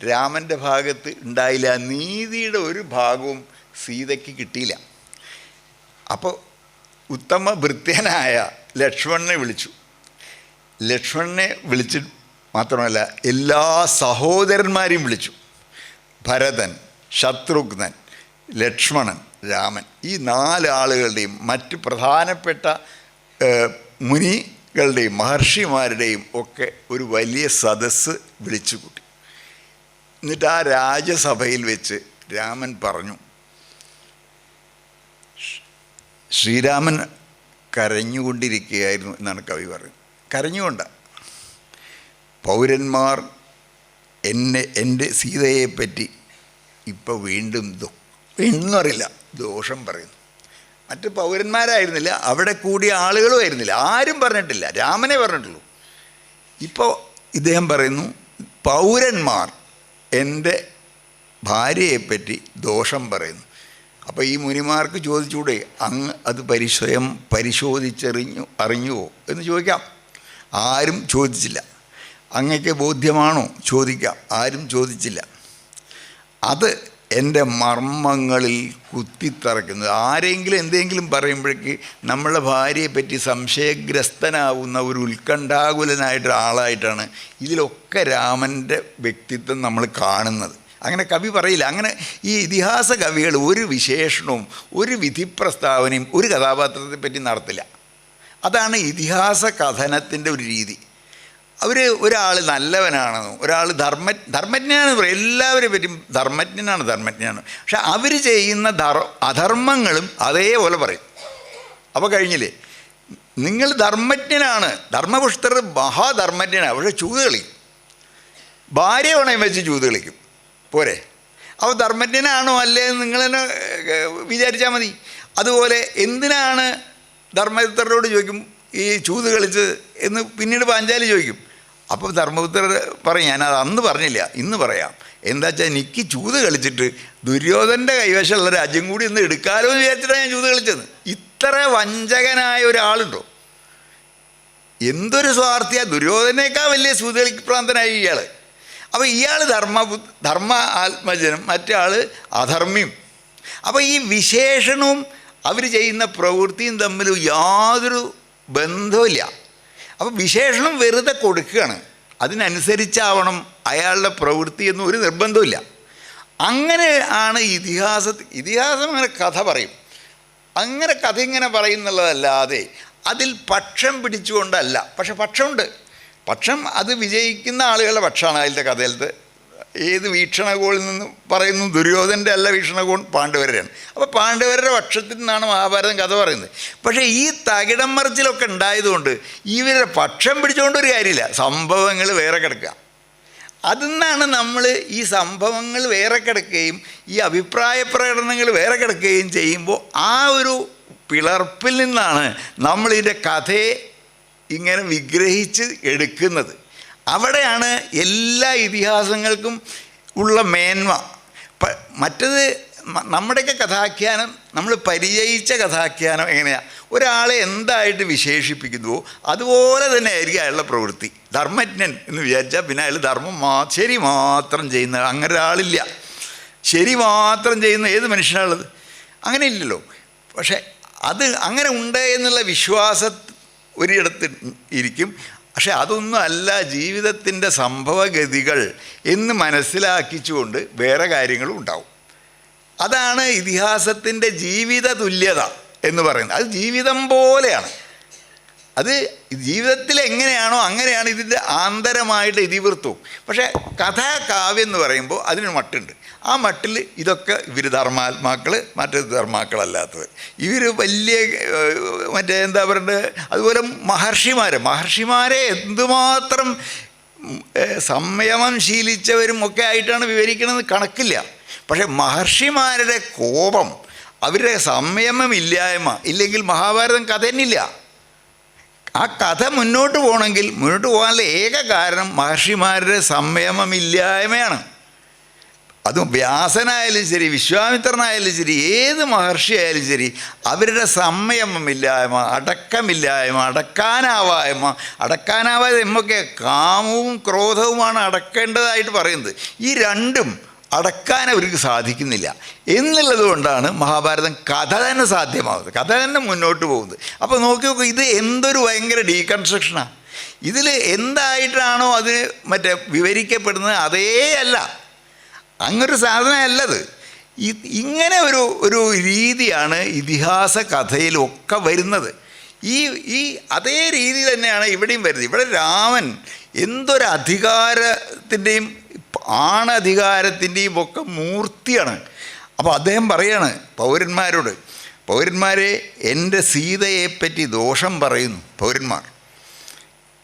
രാമൻ്റെ ഭാഗത്ത് ഉണ്ടായില്ല. നീതിയുടെ ഒരു ഭാഗവും സീതയ്ക്ക് കിട്ടിയില്ല. അപ്പോൾ ഉത്തമ ഭൃത്യനായ ലക്ഷ്മണനെ വിളിച്ചു. ലക്ഷ്മണനെ വിളിച്ചിട്ട് മാത്രമല്ല എല്ലാ സഹോദരന്മാരെയും വിളിച്ചു. ഭരതൻ, ശത്രുഘ്നൻ, ലക്ഷ്മണൻ, രാമൻ, ഈ 4 ആളുകളുടെയും മറ്റ് പ്രധാനപ്പെട്ട മുനികളുടെയും മഹർഷിമാരുടെയും ഒക്കെ ഒരു വലിയ സദസ്സ് വിളിച്ചു കൂട്ടി. എന്നിട്ട് ആ രാജസഭയിൽ വെച്ച് രാമൻ പറഞ്ഞു, ശ്രീരാമൻ കരഞ്ഞുകൊണ്ടിരിക്കുകയായിരുന്നു എന്നാണ് കവി പറയുന്നത്. കരഞ്ഞുകൊണ്ട് പൗരന്മാർ എൻ്റെ സീതയെപ്പറ്റി ഇപ്പോൾ വീണ്ടും എന്നറിയില്ല ദോഷം പറയുന്നു. മറ്റ് പൗരന്മാരായിരുന്നില്ല, അവിടെ കൂടിയ ആളുകളും ആയിരുന്നില്ല, ആരും പറഞ്ഞിട്ടില്ല, രാമനെ പറഞ്ഞിട്ടുള്ളൂ. ഇപ്പോൾ ഇദ്ദേഹം പറയുന്നു പൗരന്മാർ എൻ്റെ ഭാര്യയെപ്പറ്റി ദോഷം പറയുന്നു. അപ്പോൾ ഈ മുനിമാർക്ക് ചോദിച്ചൂടെ, അങ്ങ് അത് സ്വയം അറിഞ്ഞുവോ എന്ന് ചോദിക്കാം. ആരും ചോദിച്ചില്ല. അങ്ങക്ക് ബോധ്യമാണോ ചോദിക്കാം. ആരും ചോദിച്ചില്ല. അത് എൻ്റെ മർമ്മങ്ങളിൽ കുത്തിത്തറക്കുന്നത്. ആരെങ്കിലും എന്തെങ്കിലും പറയുമ്പോഴേക്ക് നമ്മളെ ഭാര്യയെപ്പറ്റി സംശയഗ്രസ്തനാവുന്ന ഒരു ഉത്കണ്ഠാകുലനായിട്ട് ആളായിട്ടാണ് ഇതിലൊക്കെ രാമൻ്റെ വ്യക്തിത്വം നമ്മൾ കാണുന്നത്. അങ്ങനെ കവി പറയില്ല. അങ്ങനെ ഈ ഇതിഹാസ കവികൾ ഒരു വിശേഷണവും ഒരു വിധി പ്രസ്താവനയും ഒരു കഥാപാത്രത്തെ പറ്റി നടത്തില്ല. അതാണ് ഇതിഹാസ കഥനത്തിൻ്റെ ഒരു രീതി. ഒരാൾ നല്ലവനാണെന്നോ ഒരാൾ ധർമ്മജ്ഞനാണെന്ന് പറയും. എല്ലാവരെ പറ്റിയും ധർമ്മജ്ഞനാണ്. പക്ഷെ അവർ ചെയ്യുന്ന അധർമ്മങ്ങളും അതേപോലെ പറയും. അപ്പോൾ കഴിഞ്ഞില്ലേ, നിങ്ങൾ ധർമ്മജ്ഞനാണ്, ധർമ്മപുഷ്ടർ മഹാധർമ്മജ്ഞനാണ്, പക്ഷേ ചൂത് കളിക്കും. ഭാര്യ ഉണയം വെച്ച് ചൂത് കളിക്കും. പോരെ? അപ്പോൾ ധർമ്മജ്ഞനാണോ അല്ലേ എന്ന് നിങ്ങൾ തന്നെ വിചാരിച്ചാൽ മതി. അതുപോലെ എന്തിനാണ് ധർമ്മപുത്രരോട് ചോദിക്കും ഈ ചൂത് കളിച്ച് എന്ന് പിന്നീട് പാഞ്ചാലി ചോദിക്കും. അപ്പോൾ ധർമ്മപുത്രർ പറയും ഞാനത് അന്ന് പറഞ്ഞില്ല, ഇന്ന് പറയാം. എന്താ വെച്ചാൽ എനിക്ക് ചൂത് കളിച്ചിട്ട് ദുര്യോധൻ്റെ കൈവശമുള്ള രാജ്യം കൂടി ഒന്ന് എടുക്കാമല്ലോ എന്ന് വിചാരിച്ചിട്ടാണ് ഞാൻ ചൂത് കളിച്ചത്. ഇത്ര വഞ്ചകനായ ഒരാളുണ്ടോ? എന്തൊരു സ്വാർത്ഥിയാണ്! ദുര്യോധനേക്കാൾ വലിയ ചൂത് കളിപ്രാന്തനായി ഇയാൾ. അപ്പോൾ ഇയാൾ ധർമ്മ ആത്മജനും, മറ്റേ ആൾ അധർമ്മിയും. അപ്പോൾ ഈ വിശേഷണവും അവർ ചെയ്യുന്ന പ്രവൃത്തിയും തമ്മിൽ യാതൊരു ബന്ധമില്ല. അപ്പോൾ വിശേഷണം വെറുതെ കൊടുക്കുകയാണ്. അതിനനുസരിച്ചാവണം അയാളുടെ പ്രവൃത്തി എന്ന് ഒരു നിർബന്ധമില്ല. അങ്ങനെ ആണ് ഇതിഹാസം അങ്ങനെ കഥ പറയും. അങ്ങനെ കഥ ഇങ്ങനെ പറയുന്നുള്ളതല്ലാതെ അതിൽ പക്ഷം പിടിച്ചുകൊണ്ടല്ല. പക്ഷെ പക്ഷമുണ്ട്. പക്ഷം അത് വിജയിക്കുന്ന ആളുകളുടെ പക്ഷമാണ് അതിലത്തെ കഥയിലത്തെ. ഏത് വീക്ഷണകോണിൽ നിന്ന് പറയുന്നു? ദുര്യോധൻ്റെ അല്ല വീക്ഷണകോൺ, പാണ്ഡവരുടെയാണ്. അപ്പോൾ പാണ്ഡവരുടെ പക്ഷത്തിൽ നിന്നാണ് മഹാഭാരതം കഥ പറയുന്നത്. പക്ഷേ ഈ തകിടം മറിച്ചിലൊക്കെ ഉണ്ടായതുകൊണ്ട് ഇവരുടെ പക്ഷം പിടിച്ചുകൊണ്ടൊരു കാര്യമില്ല. സംഭവങ്ങൾ വേറെ കിടക്കുക. അതിൽ നിന്നാണ് നമ്മൾ ഈ സംഭവങ്ങൾ വേറെ കിടക്കുകയും ഈ അഭിപ്രായ പ്രകടനങ്ങൾ വേറെ കിടക്കുകയും ചെയ്യുമ്പോൾ ആ ഒരു പിളർപ്പിൽ നിന്നാണ് നമ്മളിതിൻ്റെ കഥയെ ഇങ്ങനെ വിഗ്രഹിച്ച് എടുക്കുന്നത്. അവിടെയാണ് എല്ലാ ഇതിഹാസങ്ങൾക്കും ഉള്ള മേന്മ. മറ്റത് നമ്മുടെയൊക്കെ കഥാഖ്യാനം, നമ്മൾ പരിചയിച്ച കഥാഖ്യാനം എങ്ങനെയാണ്? ഒരാളെ എന്തായിട്ട് വിശേഷിപ്പിക്കുന്നുവോ അതുപോലെ തന്നെ ആയിരിക്കും അയാളുടെ പ്രവൃത്തി. ധർമ്മജ്ഞൻ എന്ന് വിചാരിച്ചാൽ പിന്നെ അയാൾ ശരി മാത്രം ചെയ്യുന്ന അങ്ങനെ ഒരാളില്ല. ശരി മാത്രം ചെയ്യുന്ന ഏത് മനുഷ്യനാണുള്ളത്? അങ്ങനെ ഇല്ലല്ലോ. പക്ഷെ അത് അങ്ങനെ ഉണ്ട് എന്നുള്ള വിശ്വാസം ഒരിടത്ത് ഇരിക്കും. പക്ഷെ അതൊന്നും അല്ല ജീവിതത്തിൻ്റെ സംഭവഗതികൾ എന്ന് മനസ്സിലാക്കിച്ചുകൊണ്ട് വേറെ കാര്യങ്ങളും ഉണ്ടാവും. അതാണ് ഇതിഹാസത്തിൻ്റെ ജീവിത തുല്യത എന്ന് പറയുന്നത്. അത് ജീവിതം പോലെയാണ്. അത് ജീവിതത്തിൽ എങ്ങനെയാണോ അങ്ങനെയാണ് ഇതിൻ്റെ ആന്തരമായിട്ട് ഇതിവൃത്തവും. പക്ഷേ കഥാകാവ്യം എന്ന് പറയുമ്പോൾ അതിനൊരു മട്ടുണ്ട്. ആ മട്ടിൽ ഇതൊക്കെ ഇവർ ധർമാത്മാക്കൾ, മറ്റു ധർമാക്കളല്ലാത്തവർ, ഇവർ വലിയ മറ്റേ എന്താ പറയുന്നത്. അതുപോലെ മഹർഷിമാരെ എന്തുമാത്രം സംയമം ശീലിച്ചവരും ഒക്കെ ആയിട്ടാണ് വിവരിക്കണമെന്ന് കണക്കില്ല. പക്ഷേ മഹർഷിമാരുടെ കോപം, അവരുടെ സംയമമില്ലായ്മ ഇല്ലെങ്കിൽ മഹാഭാരതം കഥ തന്നെയില്ല. ആ കഥ മുന്നോട്ട് പോകാനുള്ള ഏക കാരണം മഹർഷിമാരുടെ സംയമമില്ലായ്മയാണ്. അതും വ്യാസനായാലും ശരി, വിശ്വാമിത്രനായാലും ശരി, ഏത് മഹർഷി ആയാലും ശരി, അവരുടെ സംയമമില്ലായ്മ, അടക്കമില്ലായ്മ, അടക്കാനാവായ്മ എന്നൊക്കെ കാമവും ക്രോധവുമാണ് അടക്കേണ്ടതായിട്ട് പറയുന്നത്. ഈ രണ്ടും അടക്കാൻ അവർക്ക് സാധിക്കുന്നില്ല എന്നുള്ളത് കൊണ്ടാണ് മഹാഭാരതം കഥ തന്നെ സാധ്യമാവുന്നത്, കഥ തന്നെ മുന്നോട്ട് പോകുന്നത്. അപ്പോൾ നോക്കി നോക്കുക, ഇത് എന്തൊരു ഭയങ്കര ഡീകൺസ്ട്രക്ഷനാണ്. ഇതിൽ എന്തായിട്ടാണോ അത് വിവരിക്കപ്പെടുന്നത് അതേ അല്ല, അങ്ങനൊരു സാധനമല്ലത്. ഇങ്ങനെ ഒരു രീതിയാണ് ഇതിഹാസ കഥയിലൊക്കെ വരുന്നത്. ഈ അതേ രീതി തന്നെയാണ് ഇവിടെയും വരുന്നത്. ഇവിടെ രാമൻ എന്തൊരു അധികാരത്തിൻ്റെയും ആണധികാരത്തിൻ്റെയും ഒക്കെ മൂർത്തിയാണ്. അപ്പോൾ അദ്ദേഹം പറയാണ് പൗരന്മാരോട്, പൗരന്മാരെ, എൻ്റെ സീതയെപ്പറ്റി ദോഷം പറയുന്നു പൗരന്മാർ.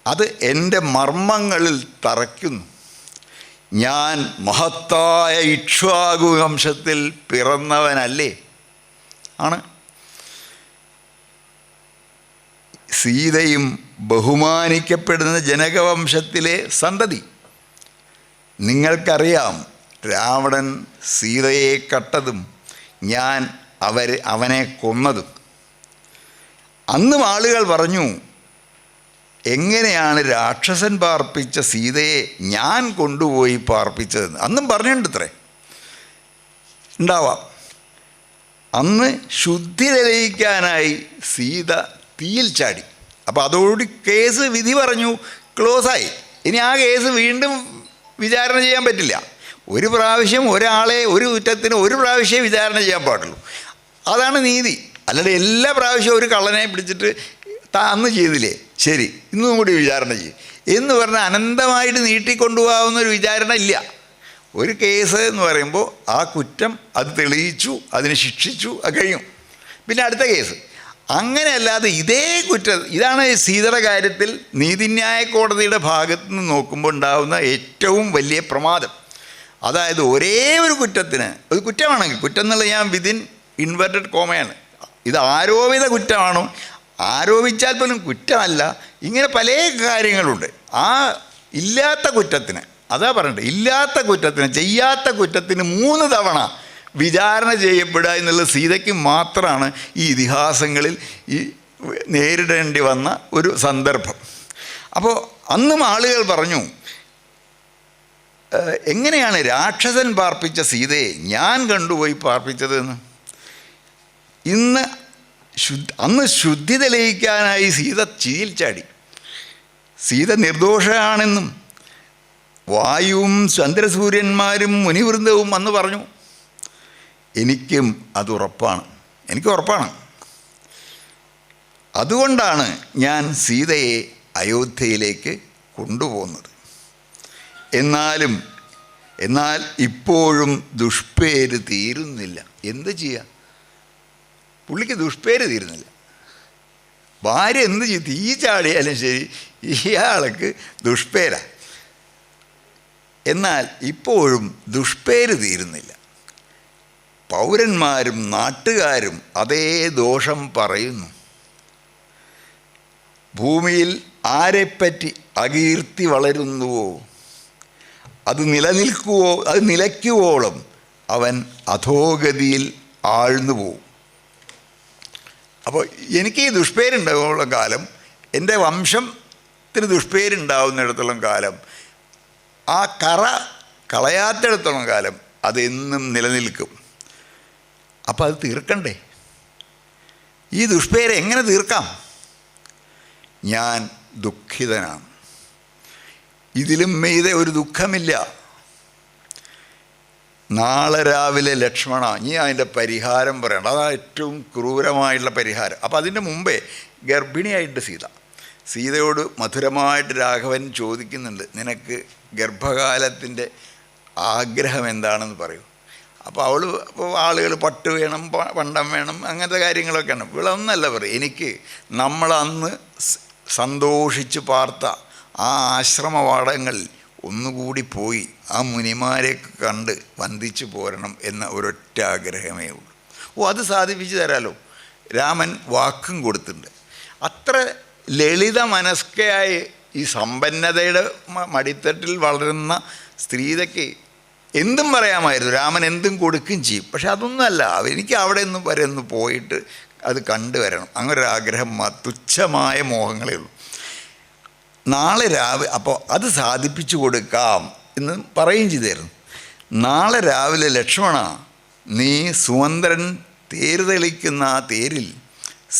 അത് എൻ്റെ മർമ്മങ്ങളിൽ തറയ്ക്കുന്നു. ഞാൻ മഹത്തായ ഇക്ഷ്വാകു വംശത്തിൽ പിറന്നവനല്ലേ? ആണ്. സീതയും ബഹുമാനിക്കപ്പെടുന്ന ജനകവംശത്തിലെ സന്തതി. നിങ്ങൾക്കറിയാം, രാവണൻ സീതയെ കട്ടതും ഞാൻ അവനെ കൊന്നതും. അന്നും ആളുകൾ പറഞ്ഞു, എങ്ങനെയാണ് രാക്ഷസൻ പാർപ്പിച്ച സീതയെ ഞാൻ കൊണ്ടുപോയി പാർപ്പിച്ചതെന്ന്. അന്നും പറഞ്ഞിട്ടുണ്ട്. ഇത്രേ ഉണ്ടാവാം. അന്ന് ശുദ്ധി തെളിയിക്കാനായി സീത തീയിൽ ചാടി. അപ്പോൾ അതോടുകൂടി കേസ് വിധി പറഞ്ഞു, ക്ലോസായി. ഇനി ആ കേസ് വീണ്ടും വിചാരണ ചെയ്യാൻ പറ്റില്ല. ഒരു പ്രാവശ്യം ഒരാളെ ഒരു കുറ്റത്തിന് ഒരു പ്രാവശ്യമേ വിചാരണ ചെയ്യാൻ പാടുള്ളൂ. അതാണ് നീതി. അല്ലാതെ എല്ലാ പ്രാവശ്യവും ഒരു കള്ളനെ പിടിച്ചിട്ട് അന്ന് ചെയ്തില്ലേ, ശരി ഇന്നും കൂടി വിചാരണ ചെയ്യും എന്ന് പറഞ്ഞാൽ അനന്തമായിട്ട് നീട്ടിക്കൊണ്ടുപോകാവുന്നൊരു വിചാരണ ഇല്ല. ഒരു കേസ് എന്ന് പറയുമ്പോൾ ആ കുറ്റം അത് തെളിയിച്ചു, അതിനെ ശിക്ഷിച്ചു, അത് കഴിയും. പിന്നെ അടുത്ത കേസ്. അങ്ങനെയല്ലാതെ ഇതേ കുറ്റം, ഇതാണ് സീതയുടെ കാര്യത്തിൽ നീതിന്യായ കോടതിയുടെ ഭാഗത്ത് നിന്ന് നോക്കുമ്പോൾ ഉണ്ടാകുന്ന ഏറ്റവും വലിയ പ്രമാദം. അതായത് ഒരേ ഒരു കുറ്റത്തിന്, ഒരു കുറ്റമാണെങ്കിൽ, കുറ്റം എന്നുള്ളത് ഞാൻ വിതിൻ ഇൻവെർട്ടഡ് കോമയാണ്, ഇത് ആരോപിത കുറ്റമാണോ, ആരോപിച്ചാൽ പോലും കുറ്റമല്ല, ഇങ്ങനെ പല കാര്യങ്ങളുണ്ട്. ആ ഇല്ലാത്ത കുറ്റത്തിന്, അതാ പറഞ്ഞിട്ട്, ഇല്ലാത്ത കുറ്റത്തിന്, ചെയ്യാത്ത കുറ്റത്തിന് 3 തവണ വിചാരണ ചെയ്യപ്പെടുക എന്നുള്ളത് സീതയ്ക്ക് മാത്രമാണ് ഈ ഇതിഹാസങ്ങളിൽ ഈ നേരിടേണ്ടി വന്ന ഒരു സന്ദർഭം. അപ്പോൾ അന്നും ആളുകൾ പറഞ്ഞു, എങ്ങനെയാണ് രാക്ഷസൻ പാർപ്പിച്ച സീതയെ ഞാൻ കണ്ടുപോയി പാർപ്പിച്ചതെന്ന്. അന്ന് ശുദ്ധി തെളിയിക്കാനായി സീത തീയിൽ ചാടി. സീത നിർദോഷമാണെന്നും വായുവും ചന്ദ്രസൂര്യന്മാരും മുനിവൃന്ദവും അന്ന് പറഞ്ഞു. എനിക്കും അത് ഉറപ്പാണ്, എനിക്ക് ഉറപ്പാണ്. അതുകൊണ്ടാണ് ഞാൻ സീതയെ അയോധ്യയിലേക്ക് കൊണ്ടുപോകുന്നത്. എന്നാൽ ഇപ്പോഴും ദുഷ്പേര് തീരുന്നില്ല. എന്ത് ചെയ്യാം? പുള്ളിക്ക് ദുഷ്പേര് തീരുന്നില്ല. ഭാര്യ എന്ത് ചെയ്യും? തീ ചാടിയാലും ശരി, ഇയാൾക്ക് ദുഷ്പേരാ. എന്നാൽ ഇപ്പോഴും ദുഷ്പേര് തീരുന്നില്ല. പൗരന്മാരും നാട്ടുകാരും അതേ ദോഷം പറയുന്നു. ഭൂമിയിൽ ആരെപ്പറ്റി അകീർത്തി വളരുന്നുവോ അത് നിലയ്ക്കുവോളം അവൻ അധോഗതിയിൽ ആഴ്ന്നു പോവും. അപ്പോൾ എനിക്ക് ഈ ദുഷ്പേരുണ്ടാകുന്ന കാലം, എൻ്റെ വംശത്തിന് ദുഷ്പേരുണ്ടാവുന്നിടത്തോളം കാലം, ആ കറ കളയാത്തിടത്തോളം കാലം അതെന്നും നിലനിൽക്കും. അപ്പോൾ അത് തീർക്കണ്ടേ? ഈ ദുഷ്പേരെ എങ്ങനെ തീർക്കാം? ഞാൻ ദുഃഖിതനാണ്. ഇതിലും മീതെ ഒരു ദുഃഖമില്ല. നാളെ രാവിലെ ലക്ഷ്മണ, നീ അതിൻ്റെ പരിഹാരം പറയണം. അതാണ് ഏറ്റവും ക്രൂരമായിട്ടുള്ള പരിഹാരം. അപ്പോൾ അതിൻ്റെ മുമ്പേ ഗർഭിണിയായിട്ട് സീതയോട് മധുരമായിട്ട് രാഘവൻ ചോദിക്കുന്നുണ്ട്, നിനക്ക് ഗർഭകാലത്തിൻ്റെ ആഗ്രഹം എന്താണെന്ന് പറയൂ. അപ്പോൾ ആളുകൾ പട്ട് വേണം, പണ്ടം വേണം, അങ്ങനത്തെ കാര്യങ്ങളൊക്കെയാണ്. ഇവളൊന്നല്ല പറയും, എനിക്ക് നമ്മളന്ന് സന്തോഷിച്ച് പാർത്ത ആ ആശ്രമവാടങ്ങളിൽ ഒന്നുകൂടി പോയി ആ മുനിമാരെ കണ്ട് വന്ദിച്ചു പോരണം എന്ന ഒരൊറ്റ ആഗ്രഹമേ ഉള്ളൂ. അത് സാധിപ്പിച്ചു തരാമല്ലോ. രാമൻ വാക്കും കൊടുത്തിട്ടുണ്ട്. അത്ര ലളിത മനസ്കയായ ഈ സമ്പന്നതയുടെ മടിത്തട്ടിൽ വളരുന്ന സ്ത്രീതയ്ക്ക് എന്തും പറയാമായിരുന്നു. രാമൻ എന്തും കൊടുക്കുകയും ചെയ്യും. പക്ഷെ അതൊന്നുമല്ല, എനിക്ക് അവിടെ നിന്ന് വരെ ഒന്ന് പോയിട്ട് അത് കണ്ടുവരണം, അങ്ങനൊരാഗ്രഹം, തുച്ഛമായ മോഹങ്ങളേ ഉള്ളൂ. നാളെ രാവിലെ അപ്പോൾ അത് സാധിപ്പിച്ചു കൊടുക്കാം എന്ന് പറയുകയും ചെയ്തായിരുന്നു. നാളെ രാവിലെ ലക്ഷ്മണ, നീ സുമന്ത്രൻ തേര് തെളിക്കുന്ന ആ തേരിൽ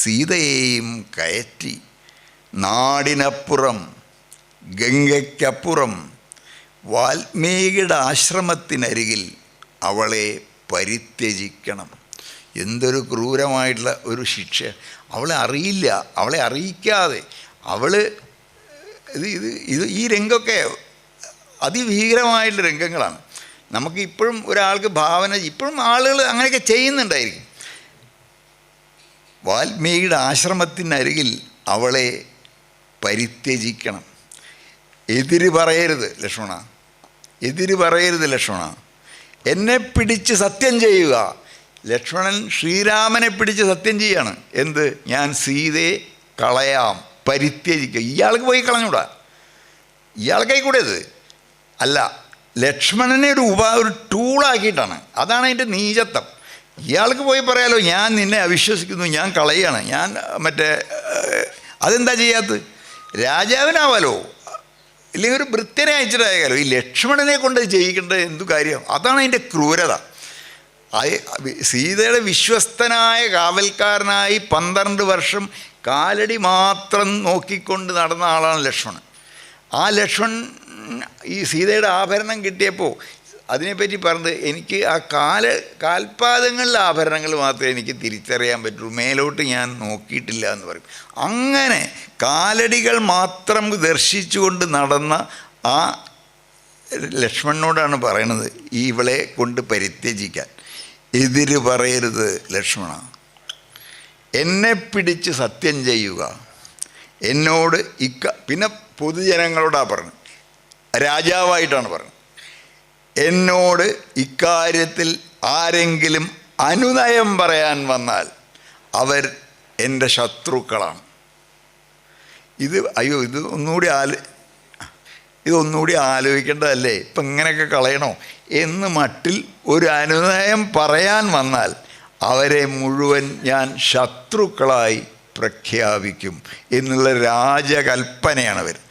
സീതയെയും കയറ്റി നാടിനപ്പുറം ഗംഗയ്ക്കപ്പുറം വാൽമീകിയുടെ ആശ്രമത്തിനരികിൽ അവളെ പരിത്യജിക്കണം. എന്തൊരു ക്രൂരമായിട്ടുള്ള ഒരു ശിക്ഷ! അവളെ അറിയില്ല, അവളെ അറിയിക്കാതെ ഈ രംഗമൊക്കെ അതിഭീകരമായിട്ടുള്ള രംഗങ്ങളാണ്. നമുക്ക് ഇപ്പോഴും ഒരാൾക്ക് ഭാവന, ഇപ്പോഴും ആളുകൾ അങ്ങനെയൊക്കെ ചെയ്യുന്നുണ്ടായിരിക്കും. വാൽമീകിയുടെ ആശ്രമത്തിനരികിൽ അവളെ പരിത്യജിക്കണം. എതിര് പറയരുത് ലക്ഷ്മണ, എതിര് പറയരുത് ലക്ഷ്മണ. എന്നെ പിടിച്ച് സത്യം ചെയ്യുക. ലക്ഷ്മണൻ ശ്രീരാമനെ പിടിച്ച് സത്യം ചെയ്യാണ്. എന്ത്? ഞാൻ സീതയെ കളയാം, പരിത്യജിക്കുക. ഇയാൾക്ക് പോയി കളഞ്ഞൂടാ, ഇയാൾക്കായി കൂടെ ഇത് അല്ല. ലക്ഷ്മണനെ ഒരു ടൂളാക്കിയിട്ടാണ്. അതാണ് അതിൻ്റെ നീചത്വം. ഇയാൾക്ക് പോയി പറയാലോ, ഞാൻ നിന്നെ അവിശ്വസിക്കുന്നു, ഞാൻ കളയാണ്, ഞാൻ അതെന്താ ചെയ്യാത്തത്? രാജാവിനാവാലോ, ഇല്ലെങ്കിൽ ഒരു ഭൃത്യനെ അയച്ചിട്ടായാലോ. ഈ ലക്ഷ്മണനെ കൊണ്ട് ചെയ്യിക്കേണ്ടത് എന്തു കാര്യം? അതാണ് അതിൻ്റെ ക്രൂരത. സീതയുടെ വിശ്വസ്തനായ കാവൽക്കാരനായി 12 വർഷം കാലടി മാത്രം നോക്കിക്കൊണ്ട് നടന്ന ആളാണ് ലക്ഷ്മണൻ. ആ ലക്ഷ്മണൻ ഈ സീതയുടെ ആഭരണം കിട്ടിയപ്പോൾ അതിനെപ്പറ്റി പറഞ്ഞത്, എനിക്ക് ആ കാൽപാദങ്ങളിലെ ആഭരണങ്ങൾ മാത്രമേ എനിക്ക് തിരിച്ചറിയാൻ പറ്റുള്ളൂ, മേലോട്ട് ഞാൻ നോക്കിയിട്ടില്ല എന്ന് പറയും. അങ്ങനെ കാലടികൾ മാത്രം ദർശിച്ചുകൊണ്ട് നടന്ന ആ ലക്ഷ്മണനോടാണ് പറയണത് ഇവളെ കൊണ്ട് പരിത്യജിക്കാൻ. എതിര് പറയരുത് ലക്ഷ്മണ, എന്നെ പിടിച്ച് സത്യം ചെയ്യുക. എന്നോട് പിന്നെ പൊതുജനങ്ങളോടാണ് പറഞ്ഞത്, രാജാവായിട്ടാണ് പറഞ്ഞത്. എന്നോട് ഇക്കാര്യത്തിൽ ആരെങ്കിലും അനുനയം പറയാൻ വന്നാൽ അവർ എൻ്റെ ശത്രുക്കളാണ്. ഇതൊന്നുകൂടി ആലോചിക്കേണ്ടതല്ലേ? ഇപ്പം ഇങ്ങനെയൊക്കെ കളയണോ എന്ന് മട്ടിൽ ഒരു അനുനയം പറയാൻ വന്നാൽ അവരെ മുഴുവൻ ഞാൻ ശത്രുക്കളായി പ്രഖ്യാപിക്കും എന്നുള്ള രാജകൽപ്പനയാണ് വരുന്നത്.